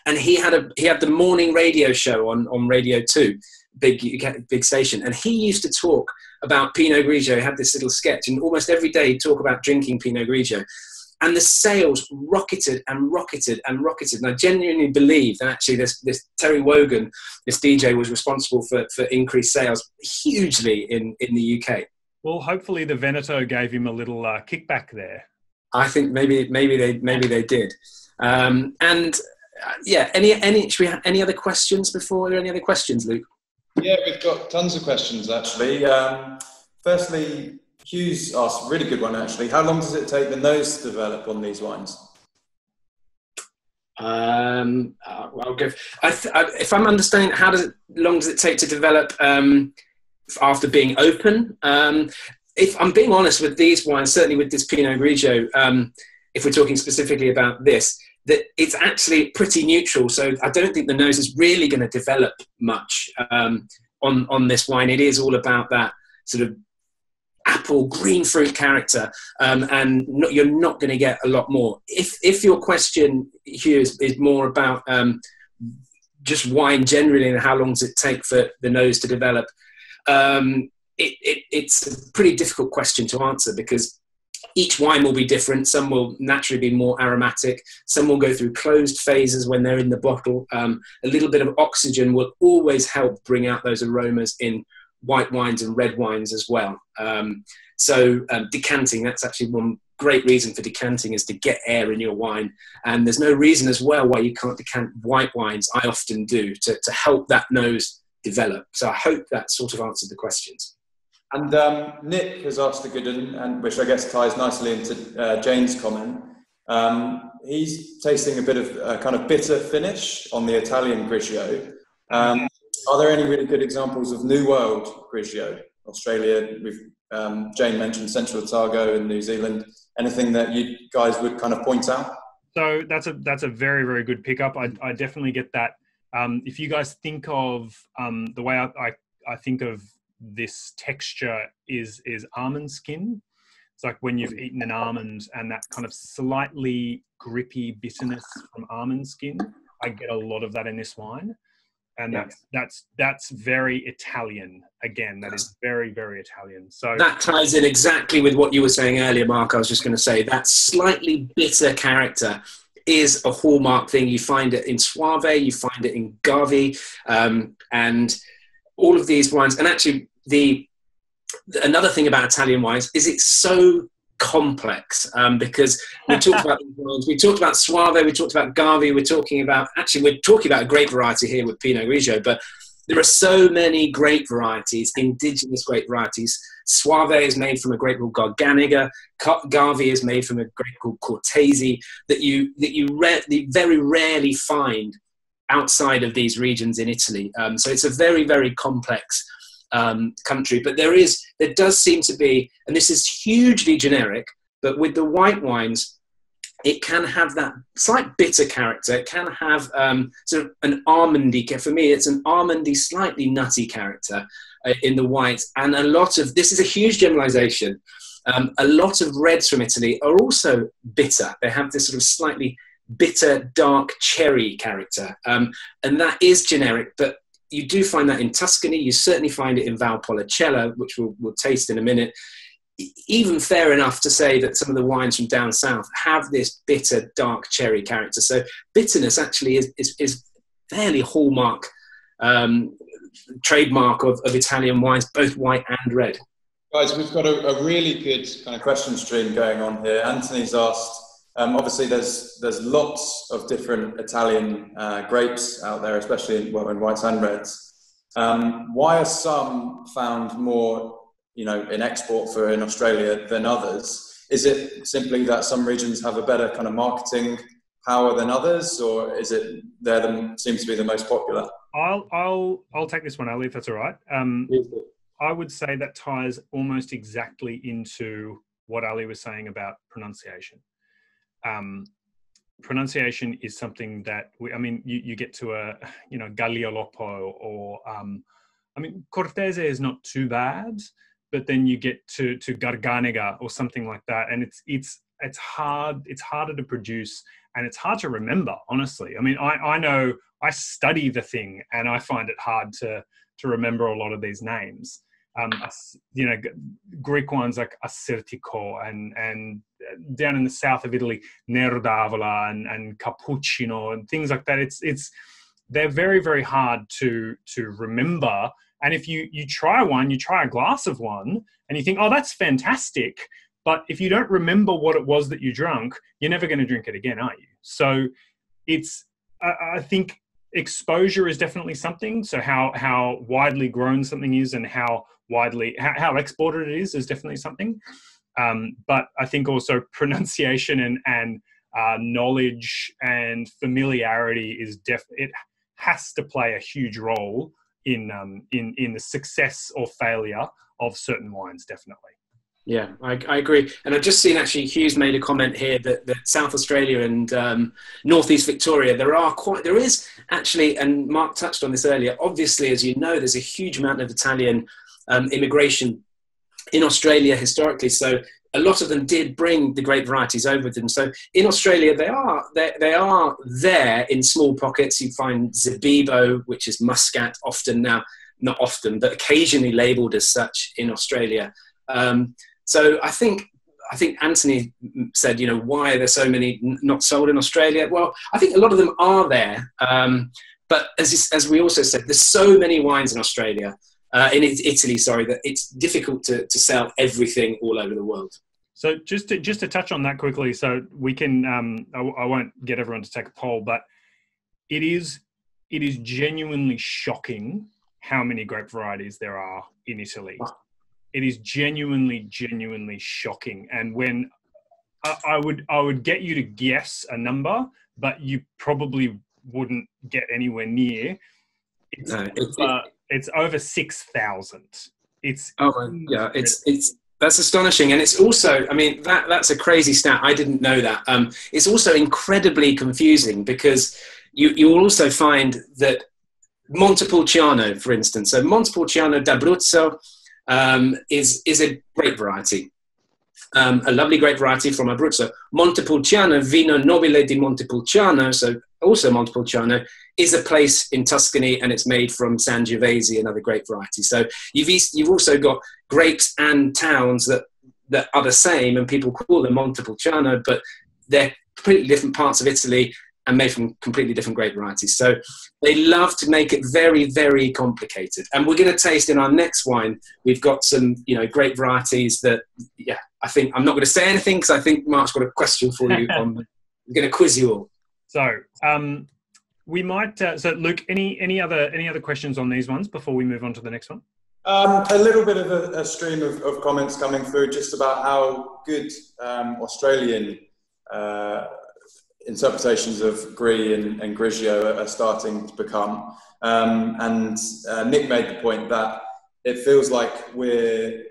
And he had the morning radio show on Radio 2, big station. And he used to talk about Pinot Grigio. He had this little sketch, and almost every day he'd talk about drinking Pinot Grigio. And the sales rocketed and rocketed and rocketed. And I genuinely believe that actually this Terry Wogan, this DJ, was responsible for increased sales hugely in the UK. Well, hopefully the Veneto gave him a little kickback there. I think maybe they did. Yeah, should we have any other questions before? Are there any other questions, Luke? Yeah, we've got tons of questions actually. Firstly, Hugh's asked a really good one actually. How long does it take the nose to develop on these wines? I'll give. If I'm understanding, how long does it take to develop after being open? If I'm being honest with these wines, certainly with this Pinot Grigio, if we're talking specifically about this, that it's actually pretty neutral. So I don't think the nose is really going to develop much on this wine. It is all about that sort of apple green fruit character, and you're not going to get a lot more. If your question, Hugh, is more about just wine generally and how long does it take for the nose to develop, it's a pretty difficult question to answer because each wine will be different. Some will naturally be more aromatic. Some will go through closed phases when they're in the bottle. A little bit of oxygen will always help bring out those aromas in white wines and red wines as well. So decanting, that's actually one great reason for decanting, is to get air in your wine. And there's no reason as well why you can't decant white wines. I often do to help that nose develop. So I hope that sort of answered the questions. And Nick has asked a good one, and which I guess ties nicely into Jane's comment. He's tasting a bit of a kind of bitter finish on the Italian Grigio. Are there any really good examples of New World Grigio? Australia, Jane mentioned Central Otago and New Zealand. Anything that you guys would kind of point out? So that's a very, very good pickup. I definitely get that. If you guys think of the way I think of this texture is almond skin. It's like when you've eaten an almond and that kind of slightly grippy bitterness from almond skin. I get a lot of that in this wine. And that's very Italian. Again, that is very, very Italian. So that ties in exactly with what you were saying earlier, Mark. I was just going to say that slightly bitter character is a hallmark thing. You find it in Soave, you find it in Gavi, and all of these wines. And actually, another thing about Italian wines is it's so complex, because we talked about these wines, we talked about Soave, we talked about Gavi, we're talking about a grape variety here with Pinot Grigio, but there are so many grape varieties, indigenous grape varieties. Soave is made from a grape called Garganiga. Gavi is made from a grape called Cortese that you very rarely find outside of these regions in Italy. So it's a very, very complex country, but there does seem to be, and this is hugely generic, but with the white wines, it can have that slight bitter character. It can have sort of an almondy, for me, it's an almondy, slightly nutty character in the white. And this is a huge generalization, a lot of reds from Italy are also bitter. They have this sort of slightly bitter, dark cherry character. And that is generic, but you do find that in Tuscany. You certainly find it in Valpolicella, which we'll taste in a minute. Even fair enough to say that some of the wines from down south have this bitter, dark cherry character. So bitterness actually is fairly hallmark, trademark of Italian wines, both white and red. Guys, we've got a really good kind of question stream going on here. Anthony's asked, obviously there's lots of different Italian grapes out there, especially in whites and reds. Why are some found more, in export in Australia than others? Is it simply that some regions have a better kind of marketing power than others, or is it seems to be the most popular? I'll take this one, Ali, if that's all right. I would say that ties almost exactly into what Ali was saying about pronunciation. Pronunciation is something that you get to a Gagliolopo or Cortese is not too bad, but then you get to Garganiga or something like that, and it's harder to produce, and it's hard to remember, honestly. I know I study the thing and I find it hard to remember a lot of these names. Greek ones like Assertico and down in the south of Italy, Nero d'Avola and Cappuccino and things like that. They're very, very hard to remember. And if you try a glass of one and you think, oh, that's fantastic. But if you don't remember what it was that you drank, you're never going to drink it again, are you? So I think exposure is definitely something. So how widely grown something is and how exported it is definitely something. But I think also pronunciation and knowledge and familiarity it has to play a huge role in the success or failure of certain wines, definitely. Yeah, I agree. And I've just seen actually Hughes made a comment here that South Australia and Northeast Victoria, there is actually, and Mark touched on this earlier, obviously, as you know, there's a huge amount of Italian immigration in Australia historically. So a lot of them did bring the grape varieties over with them. So in Australia, they are there in small pockets. You find Zebibo, which is Muscat, often now, not often, but occasionally labelled as such in Australia. So I think Anthony said, why are there so many not sold in Australia? Well, I think a lot of them are there. But as we also said, there's so many wines in Australia, in Italy, that it's difficult to sell everything all over the world. So just to touch on that quickly, so we can, I won't get everyone to take a poll, but it is genuinely shocking how many grape varieties there are in Italy. It is genuinely shocking. And when I would get you to guess a number, but you probably wouldn't get anywhere near. It's over 6,000. It's That's astonishing. And it's also, I mean, that's a crazy stat. I didn't know that. It's also incredibly confusing because you will also find that Montepulciano, for instance, so Montepulciano d'Abruzzo is a grape variety. A lovely grape variety from Abruzzo. Montepulciano, Vino Nobile di Montepulciano, so also Montepulciano, is a place in Tuscany, and it's made from Sangiovese, another grape variety. So you've also got grapes and towns that are the same, and people call them Montepulciano, but they're completely different parts of Italy and made from completely different grape varieties. So they love to make it very, very complicated. And we're going to taste in our next wine. We've got some, grape varieties that, I think I'm not going to say anything because I think Mark's got a question for you. I'm going to quiz you all. So we might. So Luke, any other questions on these ones before we move on to the next one? A little bit of a stream of comments coming through just about how good Australian interpretations of Gris and Grigio are starting to become. And Nick made the point that it feels like we're,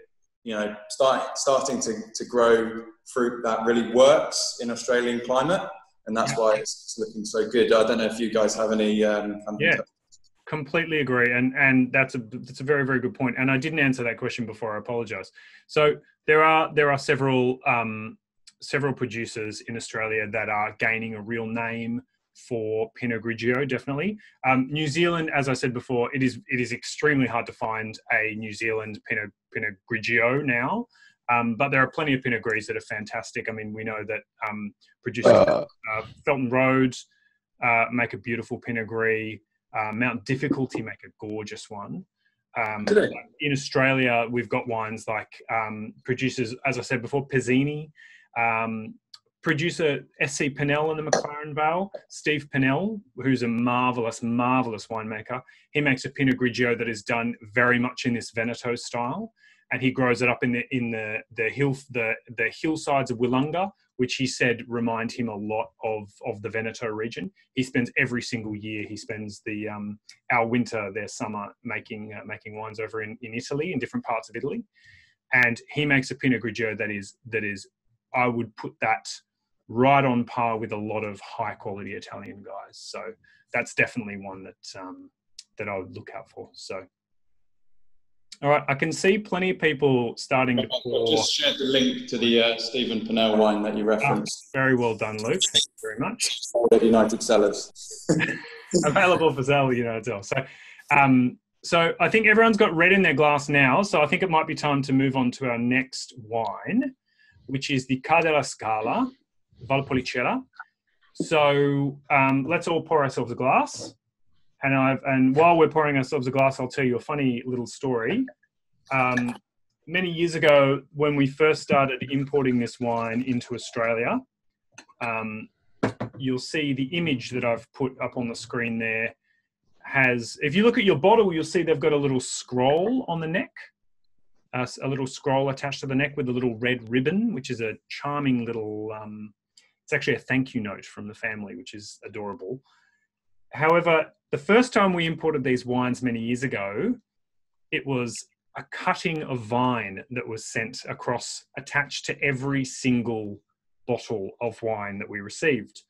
starting to grow fruit that really works in Australian climate, and that's why it's looking so good. I don't know if you guys have any. Completely agree, and that's a very, very good point. And I didn't answer that question before. I apologise. So there are several producers in Australia that are gaining a real name for Pinot Grigio, definitely. New Zealand, as I said before, it is extremely hard to find a New Zealand Pinot Grigio now, but there are plenty of Pinot Gris that are fantastic. I mean, we know that producers Felton Road make a beautiful Pinot Gris. Mount Difficulty make a gorgeous one. In Australia, we've got wines like producers, as I said before, Pizzini, producer SC Pinnell in the McLaren Vale, Steve Pinnell, who's a marvelous winemaker. He makes a Pinot Grigio that is done very much in this Veneto style, and he grows it up in the hillsides of Willunga, which he said remind him a lot of the Veneto region. He spends every single year, our winter, their summer, making wines over in Italy, in different parts of Italy. And he makes a Pinot Grigio that is, I would put that right on par with a lot of high quality Italian guys. So that's definitely one that I would look out for. So, all right, I can see plenty of people starting to pour. Just shared the link to the Stephen Pinnell wine that you referenced. Very well done, Luke. Thank you very much. At United Cellars. Available for sale at United Cellars. So I think everyone's got red in their glass now. So I think it might be time to move on to our next wine, which is the Ca della Scala, Valpolicella. So let's all pour ourselves a glass. And while we're pouring ourselves a glass, I'll tell you a funny little story. Many years ago, when we first started importing this wine into Australia, you'll see the image that I've put up on the screen there if you look at your bottle, you'll see they've got a little scroll on the neck, a little scroll attached to the neck with a little red ribbon, which is a charming little, it's actually a thank you note from the family, which is adorable. However, the first time we imported these wines many years ago, it was a cutting of vine that was sent across, attached to every single bottle of wine that we received.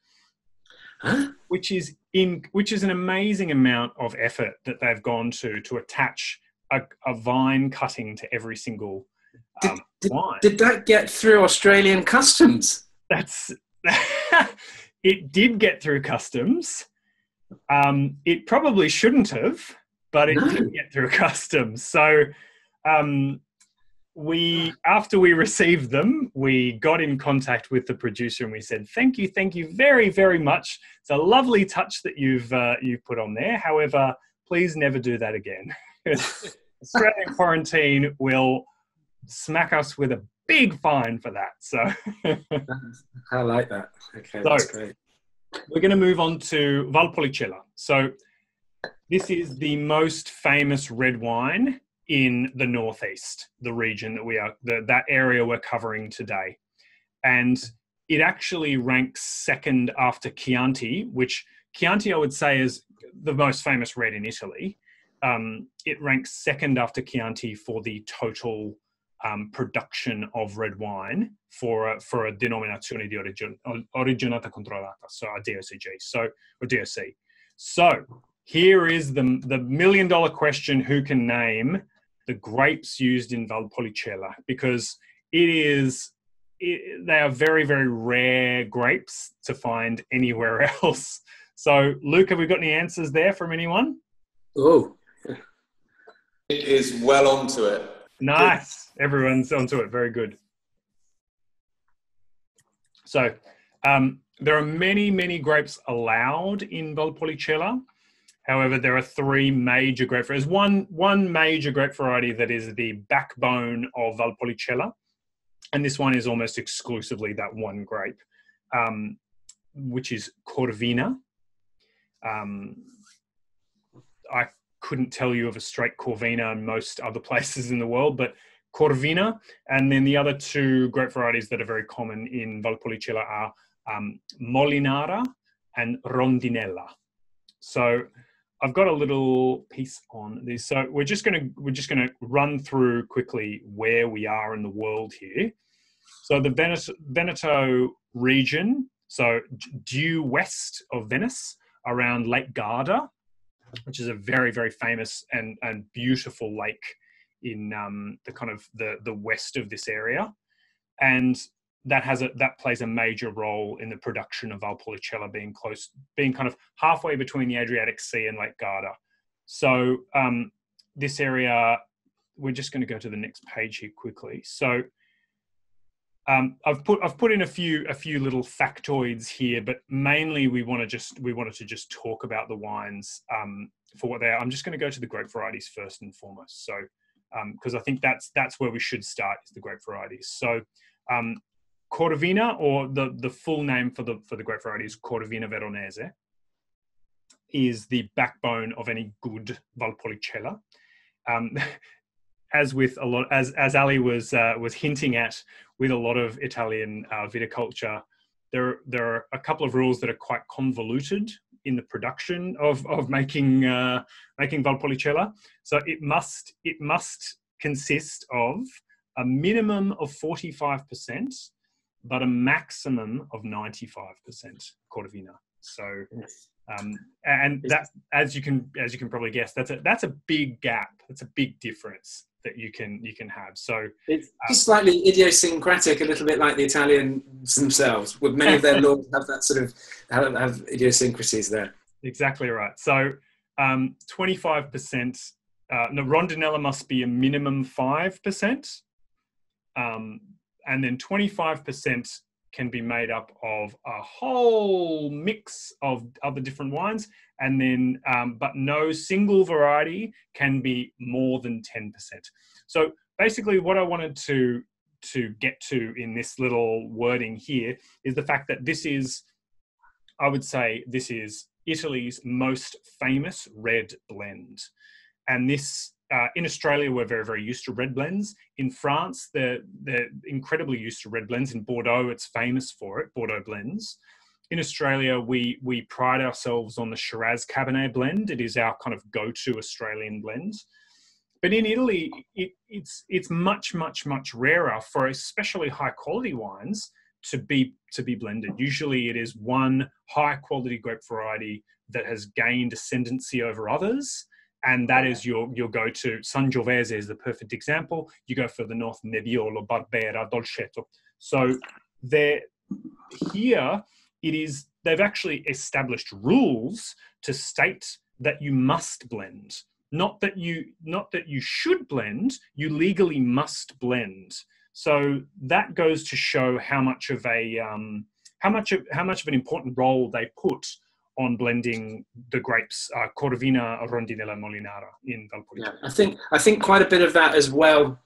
Huh? Which is an amazing amount of effort that they've gone to attach a vine cutting to every single wine. Did that get through Australian customs? It did get through customs. It probably shouldn't have, but it did get through customs. So after we received them, we got in contact with the producer and we said, thank you very, very much. It's a lovely touch that you've put on there. However, please never do that again. Australian quarantine will smack us with a big fine for that. So I like that. Okay, that's great. We're going to move on to Valpolicella. So this is the most famous red wine in the Northeast, the region that area we're covering today. And it actually ranks second after Chianti, which Chianti I would say is the most famous red in Italy. It ranks second after Chianti for the total production of red wine for a denominazione di originata controllata, so a DOCG, or DOC. So here is the $1 million question: who can name the grapes used in Valpolicella? Because they are very, very rare grapes to find anywhere else. So, Luke, have we got any answers there from anyone? Oh, it is well onto it. Nice. Everyone's onto it. Very good. So, there are many, many grapes allowed in Valpolicella. However, there are three major grape varieties. One major grape variety that is the backbone of Valpolicella, and this one is almost exclusively that one grape, which is Corvina. I couldn't tell you of a straight Corvina in most other places in the world, but Corvina. And then the other two grape varieties that are very common in Valpolicella are Molinara and Rondinella. So I've got a little piece on this. So we're just gonna run through quickly where we are in the world here. So the Veneto region, so due west of Venice, around Lake Garda, which is a very, very famous and beautiful lake in the kind of the west of this area, and that plays a major role in the production of Valpolicella, being kind of halfway between the Adriatic Sea and Lake Garda. So this area, we're just going to go to the next page here quickly. So I've put in a few little factoids here, but mainly we wanted to just talk about the wines for what they are. I'm just going to go to the grape varieties first and foremost. So because I think that's where we should start, is the grape varieties. So Corvina, or the full name for the grape variety, is Corvina Veronese, is the backbone of any good Valpolicella. As with a lot, as Ali was hinting at, with a lot of Italian viticulture, there are a couple of rules that are quite convoluted in the production of making Valpolicella. So it must consist of a minimum of 45%, but a maximum of 95% Corvina. So, and that, as you can probably guess, that's a big gap. That's a big difference that you can have. So it's slightly idiosyncratic, a little bit like the Italians themselves. With many of their laws have that sort of have idiosyncrasies there. Exactly right. So 25%. No, Rondinella must be a minimum 5%. And then 25% can be made up of a whole mix of other different wines, and then but no single variety can be more than 10%. So basically what I wanted to get to in this little wording here is the fact that I would say this is Italy's most famous red blend. And this, in Australia, we're very, very used to red blends. In France, they're incredibly used to red blends. In Bordeaux, it's famous for it, Bordeaux blends. In Australia, we pride ourselves on the Shiraz Cabernet blend. It is our kind of go-to Australian blend. But in Italy, it's much, much, much rarer for especially high-quality wines to be blended. Usually, it is one high-quality grape variety that has gained ascendancy over others, and that is your go-to. Sangiovese is the perfect example. You go further north, Nebbiolo, Barbera, Dolcetto. So they've actually established rules to state that you must blend. Not that you should blend, you legally must blend. So that goes to show how much of an important role they put on blending the grapes Corvina, Rondinella, Molinara in Valpolicella. Yeah, I think quite a bit of that as well,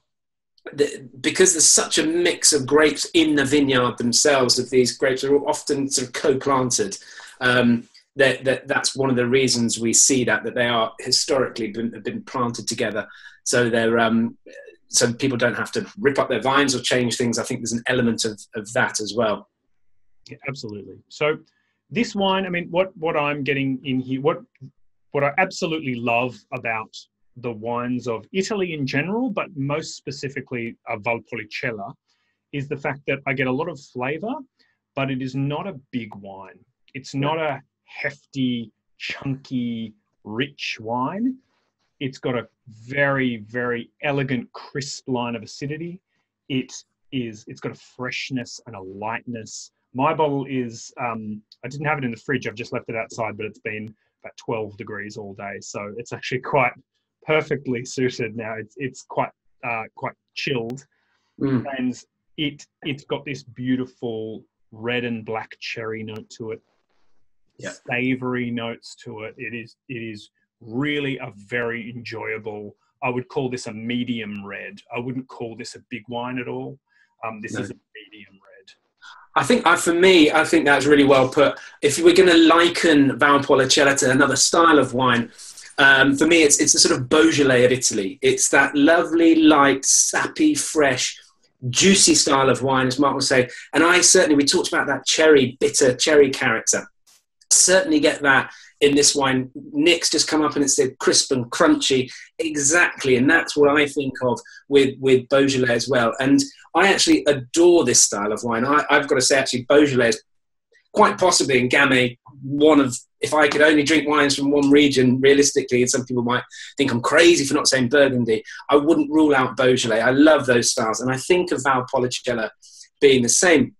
because there's such a mix of grapes in the vineyard themselves. That these grapes are often sort of co-planted. That's one of the reasons we see that they are historically been planted together. So they're so people don't have to rip up their vines or change things. I think there's an element of that as well. Yeah, absolutely. So this wine, I mean, what I'm getting in here, what I absolutely love about the wines of Italy in general, but most specifically Valpolicella, is the fact that I get a lot of flavor, but it is not a big wine. It's not a hefty, chunky, rich wine. It's got a very, very elegant, crisp line of acidity. It's got a freshness and a lightness. My bottle is, I didn't have it in the fridge. I've just left it outside, but it's been about 12 degrees all day. So it's actually quite perfectly suited now. It's quite chilled. And it's got this beautiful red and black cherry note to it. Savory notes to it. It is really a very enjoyable, I would call this a medium red. I wouldn't call this a big wine at all. This is a medium red. I think for me, I think that's really well put. If we're going to liken Valpolicella to another style of wine, for me, it's a sort of Beaujolais of Italy. It's that lovely, light, sappy, fresh, juicy style of wine, as Mark would say. And we talked about that bitter cherry character. Certainly get that in this wine. Nick's just come up and it's crisp and crunchy. Exactly. And that's what I think of with Beaujolais as well. And I actually adore this style of wine. I've got to say, actually, Beaujolais is quite possibly in Gamay one of, if I could only drink wines from one region, realistically, and some people might think I'm crazy for not saying Burgundy, I wouldn't rule out Beaujolais. I love those styles. And I think of Valpolicella being the same,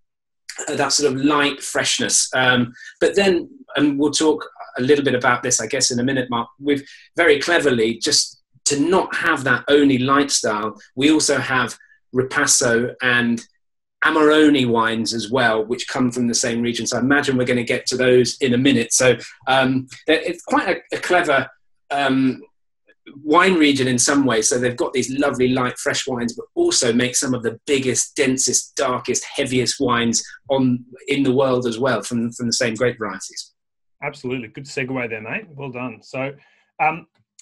that sort of light freshness. But then, and we'll talk a little bit about this, I guess, in a minute, Mark, we've very cleverly, just to not have that only light style, we also have Ripasso and Moroni wines as well, which come from the same region. So I imagine we're going to get to those in a minute. So it's quite a clever wine region in some ways. So they've got these lovely light, fresh wines, but also make some of the biggest, densest, darkest, heaviest wines in the world as well from the same grape varieties. Absolutely. Good segue there, mate. Well done.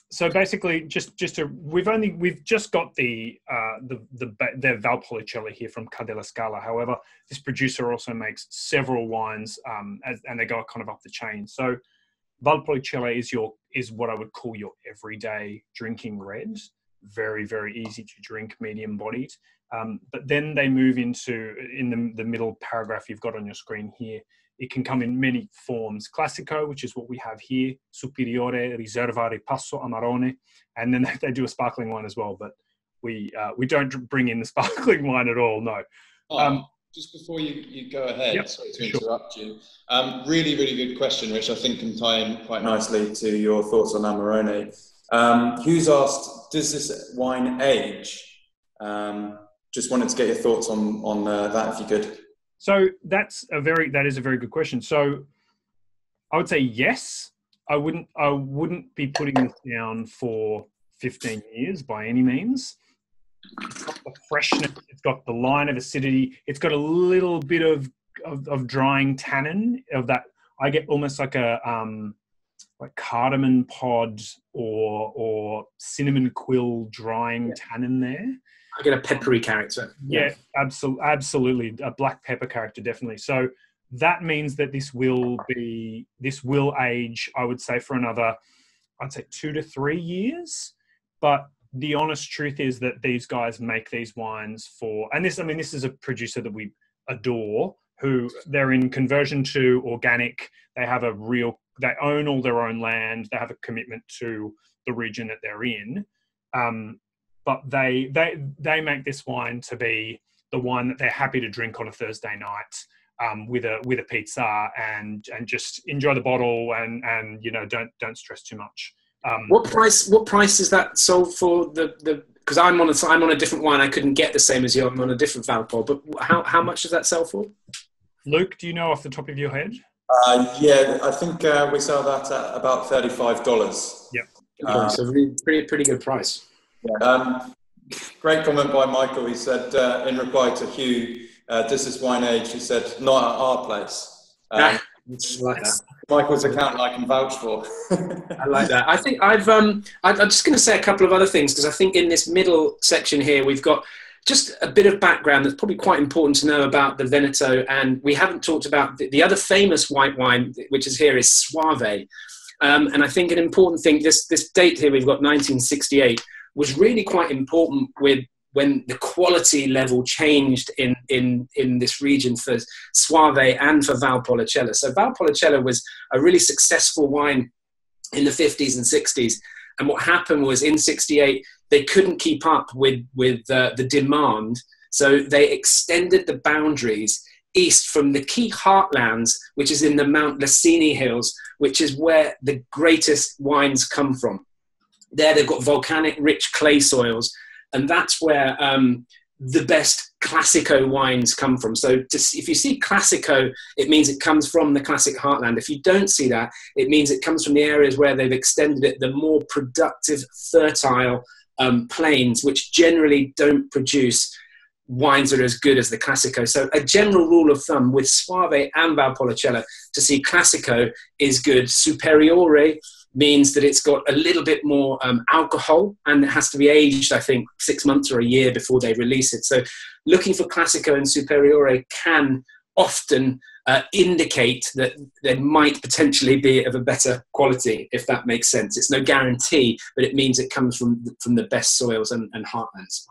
So basically, we've just got the Valpolicella here from Ca' della Scala. However, this producer also makes several wines, and they go kind of up the chain. So Valpolicella is what I would call your everyday drinking red. Very, very easy to drink, medium bodied. But then they move into, in the middle paragraph you've got on your screen here, it can come in many forms. Classico, which is what we have here, Superiore, Riserva, Ripasso, Amarone, and then they do a sparkling wine as well, but we don't bring in the sparkling wine at all, no. Just before you go ahead, sorry to interrupt you, really, really good question, which I think can tie in quite nicely to your thoughts on Amarone. Hugh's asked, does this wine age? Just wanted to get your thoughts on that, if you could. So that is a very good question. So I would say yes. I wouldn't be putting this down for 15 years by any means. It's got the freshness, it's got the line of acidity, it's got a little bit of drying tannin of that. I get almost like a like cardamom pod or cinnamon quill drying tannin there. I get a peppery character. Yeah, absolutely. A black pepper character, definitely. So that means that this will age, I would say, for another, 2 to 3 years. But the honest truth is that these guys make these wines for, and this is a producer that we adore, who they're in conversion to organic. They own all their own land. They have a commitment to the region that they're in. But they make this wine to be the wine that they're happy to drink on a Thursday night with a pizza and just enjoy the bottle and don't stress too much. What price is that sold for? Because I'm on a different wine. I couldn't get the same as you. I'm on a different Valpol. But how much does that sell for? Luke, do you know off the top of your head? Yeah, I think we sell that at about $35. Yep. So pretty good price. Great comment by Michael. He said, in reply to Hugh, does this wine age? He said, not at our place. Like that. Michael's accountant I can vouch for. I like that. I think I'm just going to say a couple of other things, because I think in this middle section here, we've got just a bit of background that's probably quite important to know about the Veneto. And we haven't talked about the other famous white wine, which is here, is Soave. And I think an important thing, this date here, we've got 1968, was really quite important with when the quality level changed in this region for Soave and for Valpolicella. So Valpolicella was a really successful wine in the 50s and 60s. And what happened was in 68, they couldn't keep up with the demand. So they extended the boundaries east from the key heartlands, which is in the Mount Lasini Hills, which is where the greatest wines come from. There they've got volcanic rich clay soils, and that's where the best Classico wines come from. So if you see Classico, it means it comes from the classic heartland. If you don't see that, it means it comes from the areas where they've extended it, the more productive, fertile plains, which generally don't produce wines that are as good as the Classico. So a general rule of thumb with Soave and Valpolicella, to see Classico is good. Superiore means that it's got a little bit more alcohol, and it has to be aged, I think, 6 months or a year before they release it. So looking for Classico and Superiore can often indicate that they might potentially be of a better quality, if that makes sense. It's no guarantee, but it means it comes from the best soils and heartlands.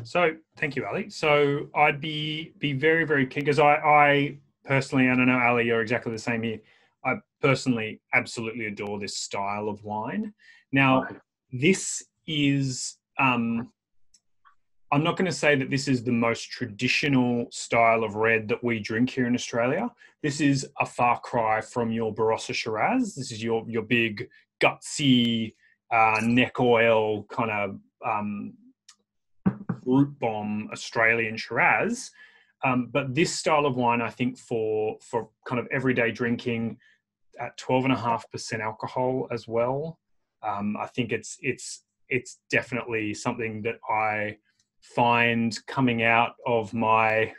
So thank you, Ali. So I'd be very, very keen, because I personally, and I know Ali, you're exactly the same here, I personally absolutely adore this style of wine. Now, this is, I'm not going to say that this is the most traditional style of red that we drink here in Australia. This is a far cry from your Barossa Shiraz. This is your big, gutsy, neck oil kind of root bomb Australian Shiraz. But this style of wine, I think for kind of everyday drinking, at 12.5% alcohol as well, I think it's definitely something that I find coming out of my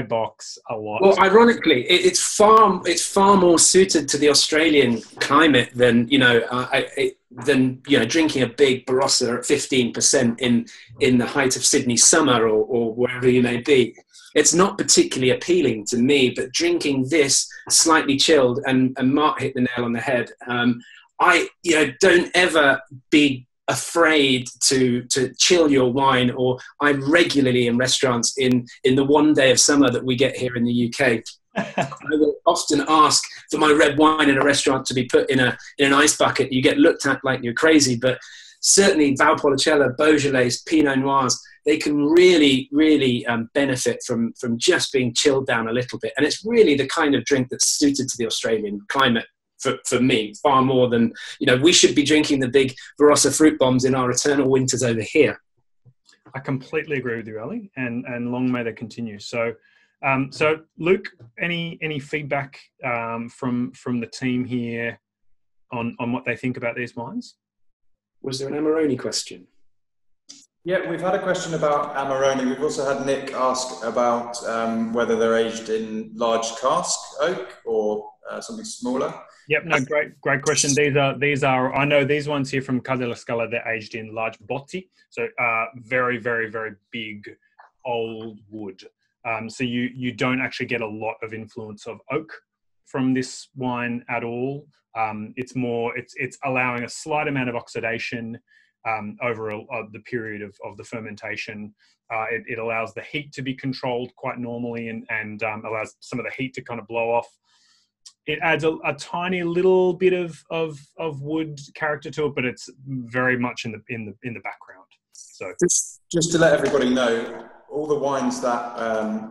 box a lot. Well, ironically, it's far more suited to the Australian climate than drinking a big Barossa at 15% in the height of Sydney summer or wherever you may be. It's not particularly appealing to me, but drinking this slightly chilled, and Mark hit the nail on the head. Don't ever be afraid to chill your wine, or I'm regularly in restaurants in the one day of summer that we get here in the UK. I will often ask for my red wine in a restaurant to be put in an ice bucket. You get looked at like you're crazy, but certainly Valpolicella, Beaujolais, Pinot Noirs, they can really, really benefit from just being chilled down a little bit. And it's really the kind of drink that's suited to the Australian climate for me, far more than, we should be drinking the big Barossa fruit bombs in our eternal winters over here. I completely agree with you, Ali, and long may they continue. So, Luke, any feedback from the team here on what they think about these wines? Was there an Moroni question? Yeah, we've had a question about Moroni. We've also had Nick ask about whether they're aged in large cask oak or something smaller. Yep, no, great question. These are I know these ones here from Ca della Scala, they're aged in large botti, so very, very, very big old wood. So you don't actually get a lot of influence of oak from this wine at all. It's more it's allowing a slight amount of oxidation over the period of the fermentation. It allows the heat to be controlled quite normally, and allows some of the heat to kind of blow off. It adds a tiny little bit of wood character to it, but it's very much in the background. So just to let everybody know, all the wines that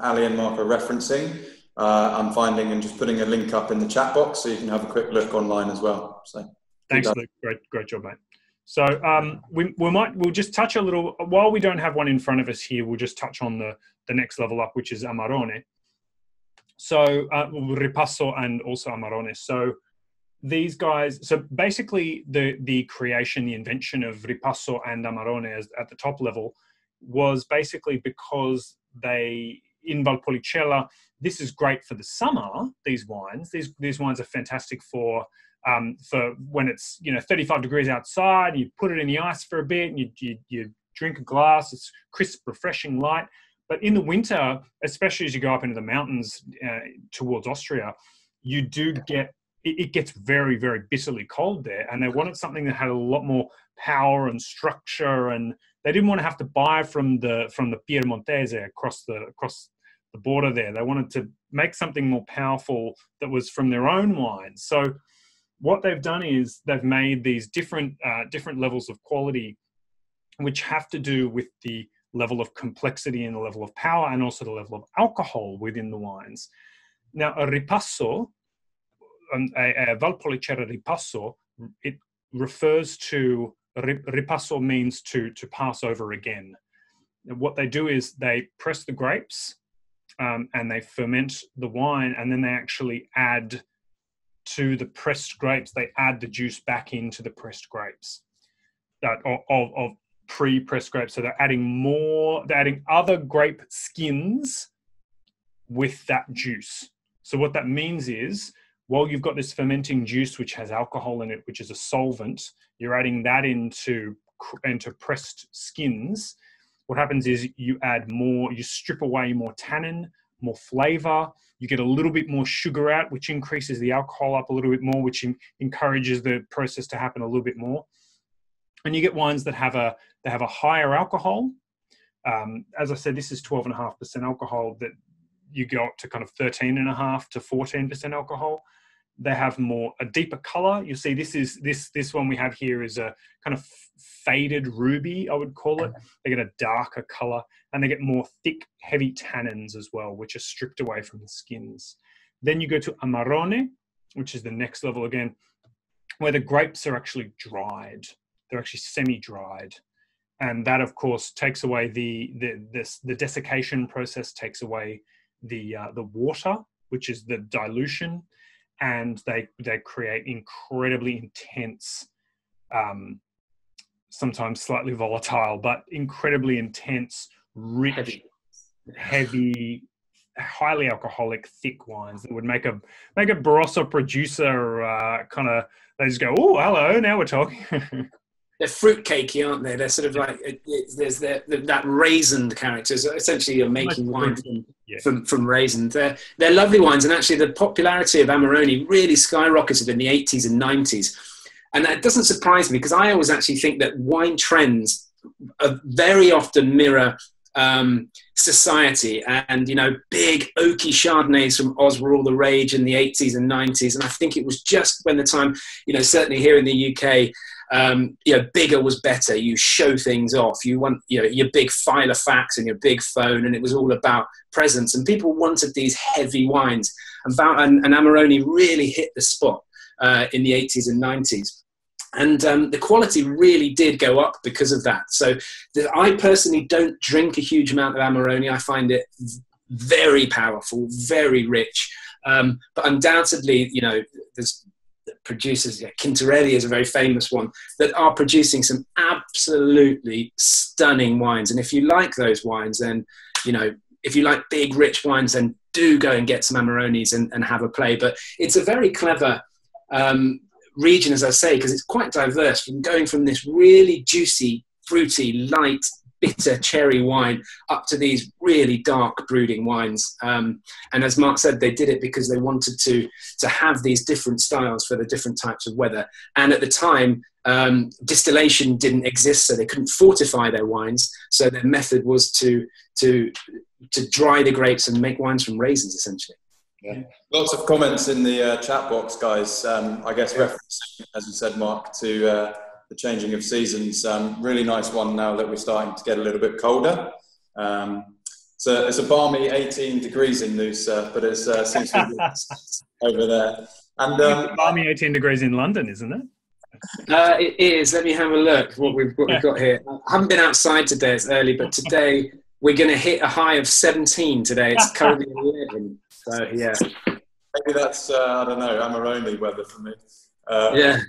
Ali and Mark are referencing, I'm finding and just putting a link up in the chat box, so you can have a quick look online as well. So thanks, Luke. Great job, mate. So we'll just touch a little, while we don't have one in front of us here, we'll just touch on the next level up, which is Amarone. So Ripasso and also Amarone. So these guys, so basically the creation, the invention of Ripasso and Amarone at the top level was basically because in Valpolicella, this is great for the summer, these wines. These wines are fantastic for when it's 35 degrees outside, you put it in the ice for a bit and you drink a glass, it's crisp, refreshing, light. But in the winter, especially as you go up into the mountains towards Austria, you do get, it gets very, very bitterly cold there. And they wanted something that had a lot more power and structure, and they didn't want to have to buy from the Piemontese across the border there. They wanted to make something more powerful that was from their own wines. So what they've done is they've made these different levels of quality, which have to do with the level of complexity and the level of power, and also the level of alcohol within the wines. Now, a ripasso, a Valpolicella ripasso, it refers to, ripasso means to pass over again. And what they do is they press the grapes and they ferment the wine, and then they actually add to the pressed grapes, they add the juice back into the pressed grapes of pre-pressed grapes. So they're adding other grape skins with that juice. So what that means is, while you've got this fermenting juice which has alcohol in it, which is a solvent, you're adding that into pressed skins. What happens is you strip away more tannin, more flavor. You get a little bit more sugar out, which increases the alcohol up a little bit more, which encourages the process to happen a little bit more. And you get wines that have a higher alcohol. As I said, this is 12.5% alcohol, that you go up to kind of 13.5 to 14% alcohol. They have a deeper color. You see, this one we have here is a kind of faded ruby, I would call it. They get a darker color, and they get more thick, heavy tannins as well, which are stripped away from the skins. Then you go to Amarone, which is the next level again, where the grapes are actually dried. They're actually semi-dried. And that, of course, takes away the desiccation process, takes away the water, which is the dilution, and they create incredibly intense, sometimes slightly volatile, but incredibly intense, rich, heavy, highly alcoholic, thick wines that would make a Barossa producer kind of, they just go, oh, hello, now we're talking. They're fruitcakey, aren't they? They're sort of like, there's that raisined character. So essentially, you're making wine from raisins. They're lovely wines, and actually, the popularity of Amarone really skyrocketed in the 80s and 90s. And that doesn't surprise me, because I always actually think that wine trends very often mirror society. And, big oaky Chardonnays from Oz were all the rage in the 80s and 90s. And I think it was just when the time, certainly here in the UK, bigger was better. You show things off. You want, your big file of facts and your big phone, and it was all about presence. And people wanted these heavy wines. And Amarone really hit the spot in the 80s and 90s. And the quality really did go up because of that. So I personally don't drink a huge amount of Amarone. I find it very powerful, very rich. But undoubtedly, there's producers, Quintarelli is a very famous one, that are producing some absolutely stunning wines. And if you like those wines, then, if you like big, rich wines, then do go and get some Amarones and have a play. But it's a very clever region, as I say, because it's quite diverse, from going from this really juicy, fruity, light, bitter cherry wine up to these really dark brooding wines. And as Mark said, they did it because they wanted to have these different styles for the different types of weather. And at the time, distillation didn't exist, so they couldn't fortify their wines. So their method was to dry the grapes and make wines from raisins, essentially. Yeah. Lots of comments in the chat box, guys. I guess referencing, as you said, Mark, to the changing of seasons. Really nice one now that we're starting to get a little bit colder. So it's a balmy 18 degrees in Noosa, but it seems to be over there. And balmy 18 degrees in London, isn't it? It is. Let me have a look what we've got here. I haven't been outside today. It's early, but today we're going to hit a high of 17 today. It's currently 11. So, yeah. Maybe that's, I don't know, Amarone weather for me. Yeah.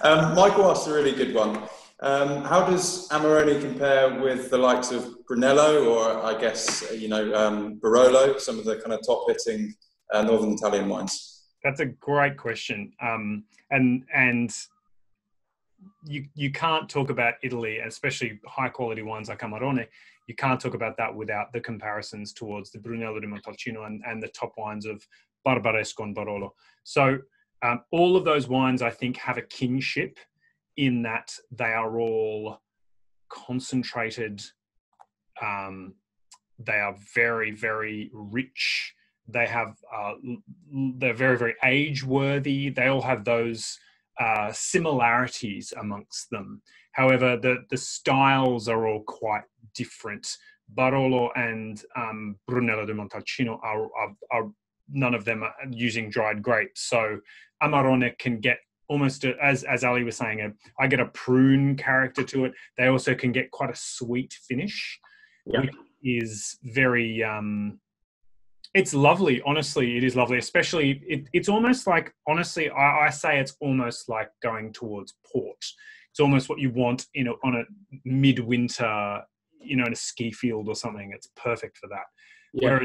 Michael asked a really good one. How does Amarone compare with the likes of Brunello or, I guess, Barolo, some of the kind of top-hitting northern Italian wines? That's a great question. And you can't talk about Italy, especially high-quality wines like Amarone. You can't talk about that without the comparisons towards the Brunello di Montalcino and the top wines of Barbaresco and Barolo. So all of those wines, I think, have a kinship in that they are all concentrated. They are very, very rich. They have, they're very, very age-worthy. They all have those similarities amongst them. However, the styles are all quite different. Barolo and Brunello di Montalcino are none of them are using dried grapes. So Amarone can get almost, as Ali was saying, I get a prune character to it. They also can get quite a sweet finish, which is very, it's lovely. Honestly, it is lovely. Especially, it's almost like, honestly, I say it's almost like going towards port. It's almost what you want on a midwinter, in a ski field or something. It's perfect for that. Yeah.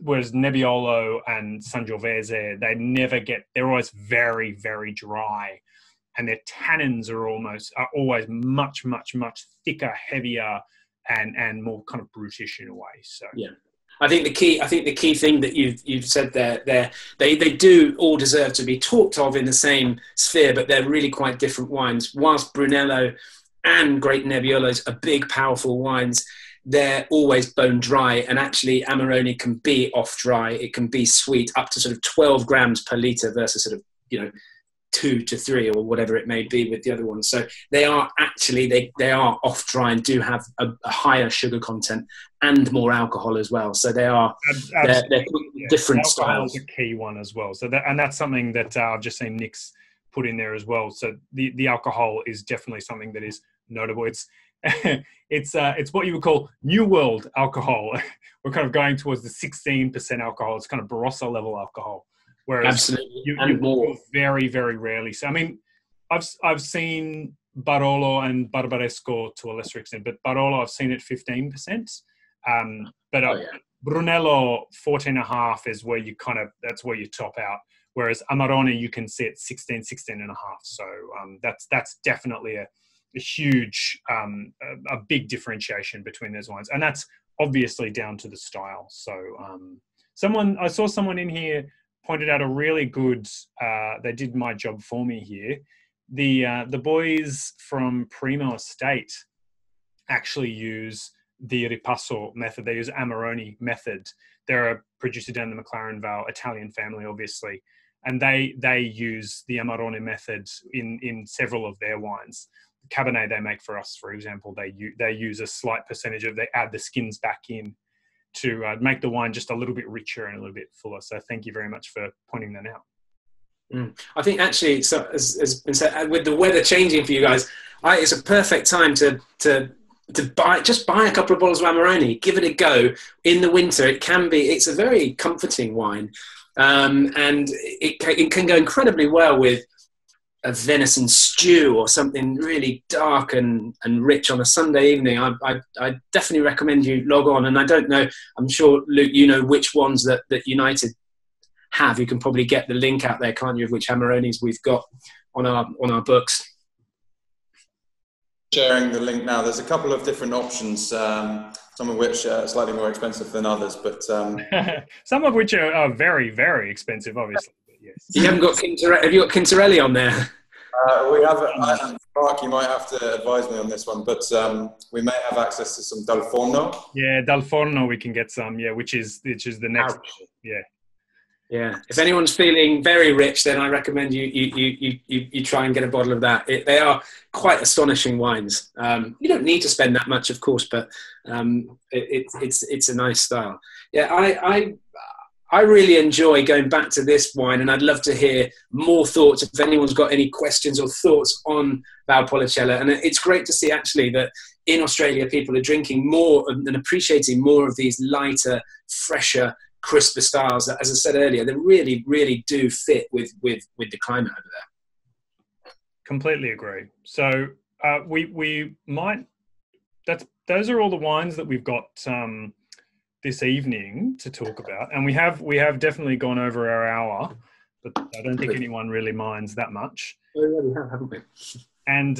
Whereas Nebbiolo and Sangiovese, they're always very, very dry, and their tannins are always much, much, much thicker, heavier, and more kind of brutish in a way. So yeah. I think the key thing that you've said there, they do all deserve to be talked of in the same sphere, but they're really quite different wines. Whilst Brunello and Great Nebbiolos are big, powerful wines, they're always bone dry, and actually Amarone can be off dry. It can be sweet, up to sort of 12 grams per litre versus sort of 2 to 3 or whatever it may be with the other ones. So they are actually they are off dry and do have a higher sugar content and more alcohol as well. So they're different styles. Alcohol is a key one as well. So that's something that I've just seen Nick's put in there as well. So the alcohol is definitely something that is notable. It's what you would call New World alcohol. We're kind of going towards the 16% alcohol. It's kind of Barossa level alcohol. Whereas absolutely, you more very, very rarely. So I mean, I've seen Barolo and Barbaresco to a lesser extent, but Barolo I've seen it 15%. Brunello 14.5 is where that's where you top out. Whereas Amarone you can see it 16.5. So that's definitely a huge, a big differentiation between those wines, and that's obviously down to the style. So I saw someone in here pointed out a really good, they did my job for me here. The boys from Primo Estate actually use the Ripasso method. They use Amarone method. They're a producer down the McLaren Vale, Italian family, obviously. And they use the Amarone method in several of their wines. The Cabernet they make for us, for example, they use a slight percentage they add the skins back in to make the wine just a little bit richer and a little bit fuller. So thank you very much for pointing that out. I think actually, so as been said, with the weather changing for you guys, it's a perfect time to buy a couple of bottles of Amarone, give it a go in the winter. It's a very comforting wine, and it can go incredibly well with a venison stew or something really dark and rich on a Sunday evening. I definitely recommend you log on. And I don't know, I'm sure, Luke, you know which ones that United have. You can probably get the link out there, can't you, of which Amarones we've got on our books. Sharing the link now. There's a couple of different options, some of which are slightly more expensive than others, but some of which are very, very expensive, obviously. Yes. You haven't got have you got Quintarelli on there? We have. Mark, you might have to advise me on this one, but we may have access to some Dal Forno. Yeah, Dal Forno we can get some. Yeah, which is the next. Ouch. Yeah. Yeah. If anyone's feeling very rich, then I recommend you try and get a bottle of that. They are quite astonishing wines. You don't need to spend that much, of course, but it's a nice style. Yeah, I really enjoy going back to this wine, and I'd love to hear more thoughts if anyone's got any questions or thoughts on Valpolicella. And it's great to see actually that in Australia people are drinking more and appreciating more of these lighter, fresher, crisper styles that, as I said earlier, they really, really do fit with the climate over there. Completely agree. So we might. Those are all the wines that we've got this evening to talk about, and we have definitely gone over our hour, but I don't think anyone really minds that much. We already have, haven't we? And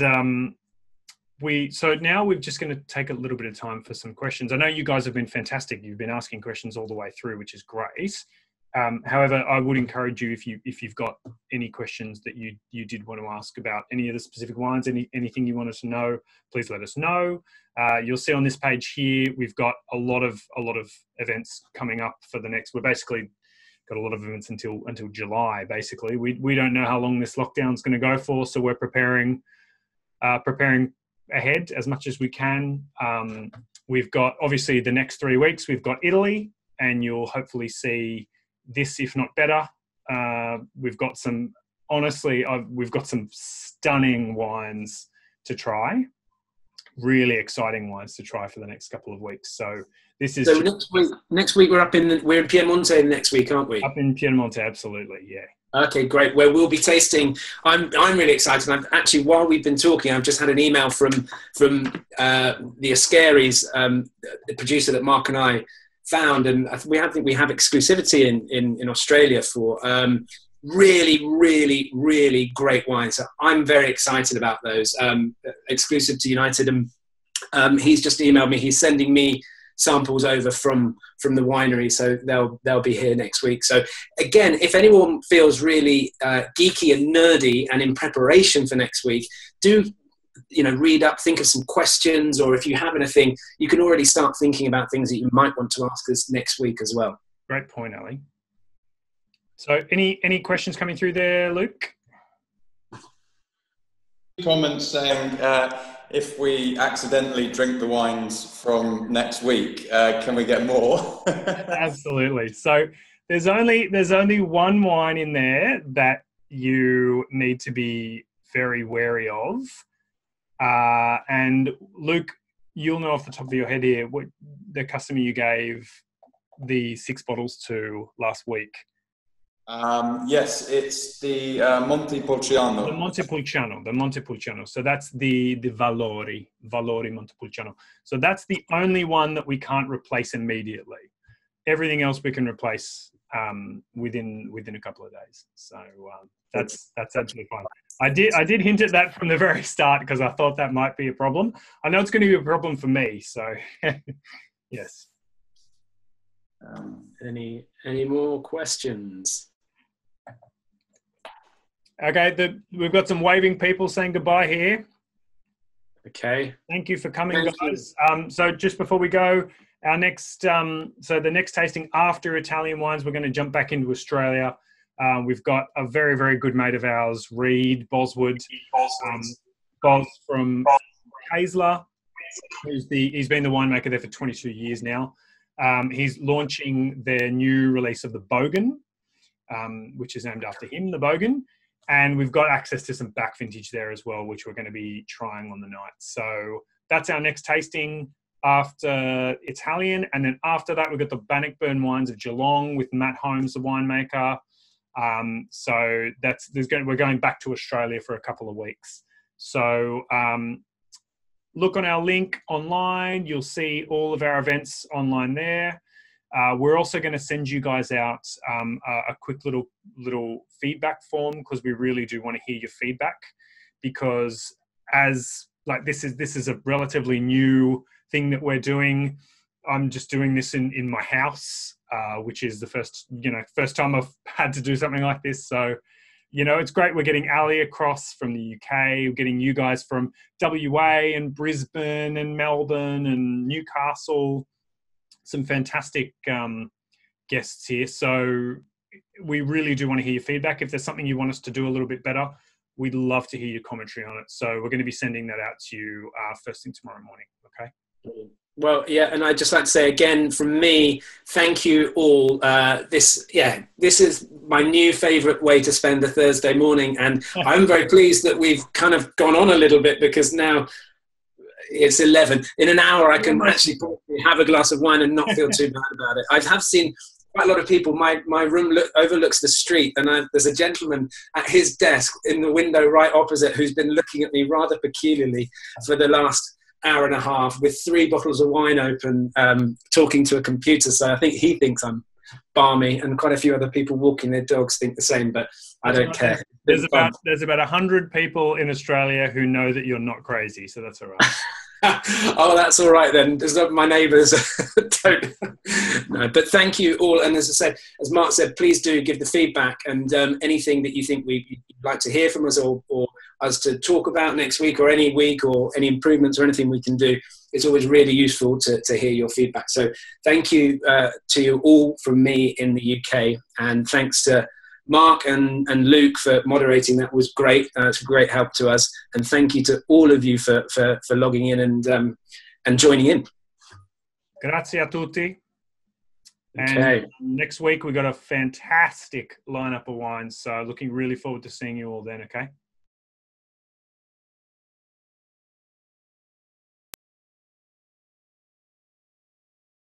so now we're just going to take a little bit of time for some questions. I know you guys have been fantastic. You've been asking questions all the way through, which is great. However, I would encourage you, if you've got any questions that you did want to ask about any of the specific wines, anything you wanted to know, please let us know. You'll see on this page here, we've got a lot of events coming up for the next. We're basically got a lot of events until July. Basically, we don't know how long this lockdown is going to go for, so we're preparing ahead as much as we can. We've got obviously the next 3 weeks. We've got Italy, and you'll hopefully see this, if not better. We've got some stunning wines to try, really exciting wines to try for the next couple of weeks. So this is next week we're in Piemonte next week, aren't we? Up in Piemonte, absolutely, yeah. Okay, great. Where we'll be tasting. I'm really excited. I've actually, while we've been talking, I've just had an email from the Ascaris, the producer that Mark and I found, and I think we have exclusivity in Australia for really, really, really great wines. So I'm very excited about those, exclusive to United. And he's just emailed me. He's sending me samples over from the winery, so they'll be here next week. So again, if anyone feels really geeky and nerdy and in preparation for next week, do read up, think of some questions, or if you have anything, you can already start thinking about things that you might want to ask us next week as well. Great point, Ali. So any questions coming through there, Luke? Comments saying if we accidentally drink the wines from next week, can we get more? Absolutely. So there's only one wine in there that you need to be very wary of. And Luke, you'll know off the top of your head here what the customer you gave the 6 bottles to last week. Yes, it's the Montepulciano. The Montepulciano. So that's the Valori Montepulciano. So that's the only one that we can't replace immediately. Everything else we can replace within a couple of days. So that's absolutely fine. I did hint at that from the very start because I thought that might be a problem. I know it's going to be a problem for me. So yes. Any more questions? Okay, we've got some waving people saying goodbye here. Okay. Thank you for coming, guys. So just before we go, our next, so the next tasting after Italian wines, we're going to jump back into Australia. We've got a very, very good mate of ours, Reed Boswood, Bos from Haisler. He's been the winemaker there for 22 years now. He's launching their new release of the Bogan, which is named after him, the Bogan. And we've got access to some back vintage there as well, which we're going to be trying on the night. So that's our next tasting after Italian. And then after that, we've got the Bannockburn wines of Geelong with Matt Holmes, the winemaker. So we're going back to Australia for a couple of weeks. So look on our link online. You'll see all of our events online there. We're also going to send you guys out a quick little feedback form because we really do want to hear your feedback, because this is a relatively new thing that we're doing. I'm just doing this in my house, which is the first time I've had to do something like this. So, it's great. We're getting Ali across from the UK. We're getting you guys from WA and Brisbane and Melbourne and Newcastle. Some fantastic guests here. So we really do want to hear your feedback. If there's something you want us to do a little bit better, we'd love to hear your commentary on it. So we're going to be sending that out to you first thing tomorrow morning. Okay. Well, yeah, and I'd just like to say again from me, thank you all. This is my new favourite way to spend a Thursday morning, and I'm very pleased that we've kind of gone on a little bit, because now it's 11. In an hour, I can actually probably have a glass of wine and not feel too bad about it. I have seen quite a lot of people. My room overlooks the street, and there's a gentleman at his desk in the window right opposite who's been looking at me rather peculiarly for the last hour and a half with 3 bottles of wine open, talking to a computer. So I think he thinks I'm balmy, and quite a few other people walking their dogs think the same, but I don't care. There's about 100 people in Australia who know that you're not crazy, so that's all right. Oh, that's all right then. There's not my neighbours. Don't. No, but thank you all. And as I said, as Mark said, please do give the feedback and anything that you think you'd like to hear from us or us to talk about next week or any week or any improvements or anything we can do. It's always really useful to hear your feedback. So thank you to you all from me in the UK, and thanks to Mark and Luke for moderating. That was great. It's a great help to us. And thank you to all of you for logging in and joining in. Grazie a tutti. And Okay. next week, we've got a fantastic lineup of wines. So looking really forward to seeing you all then, okay?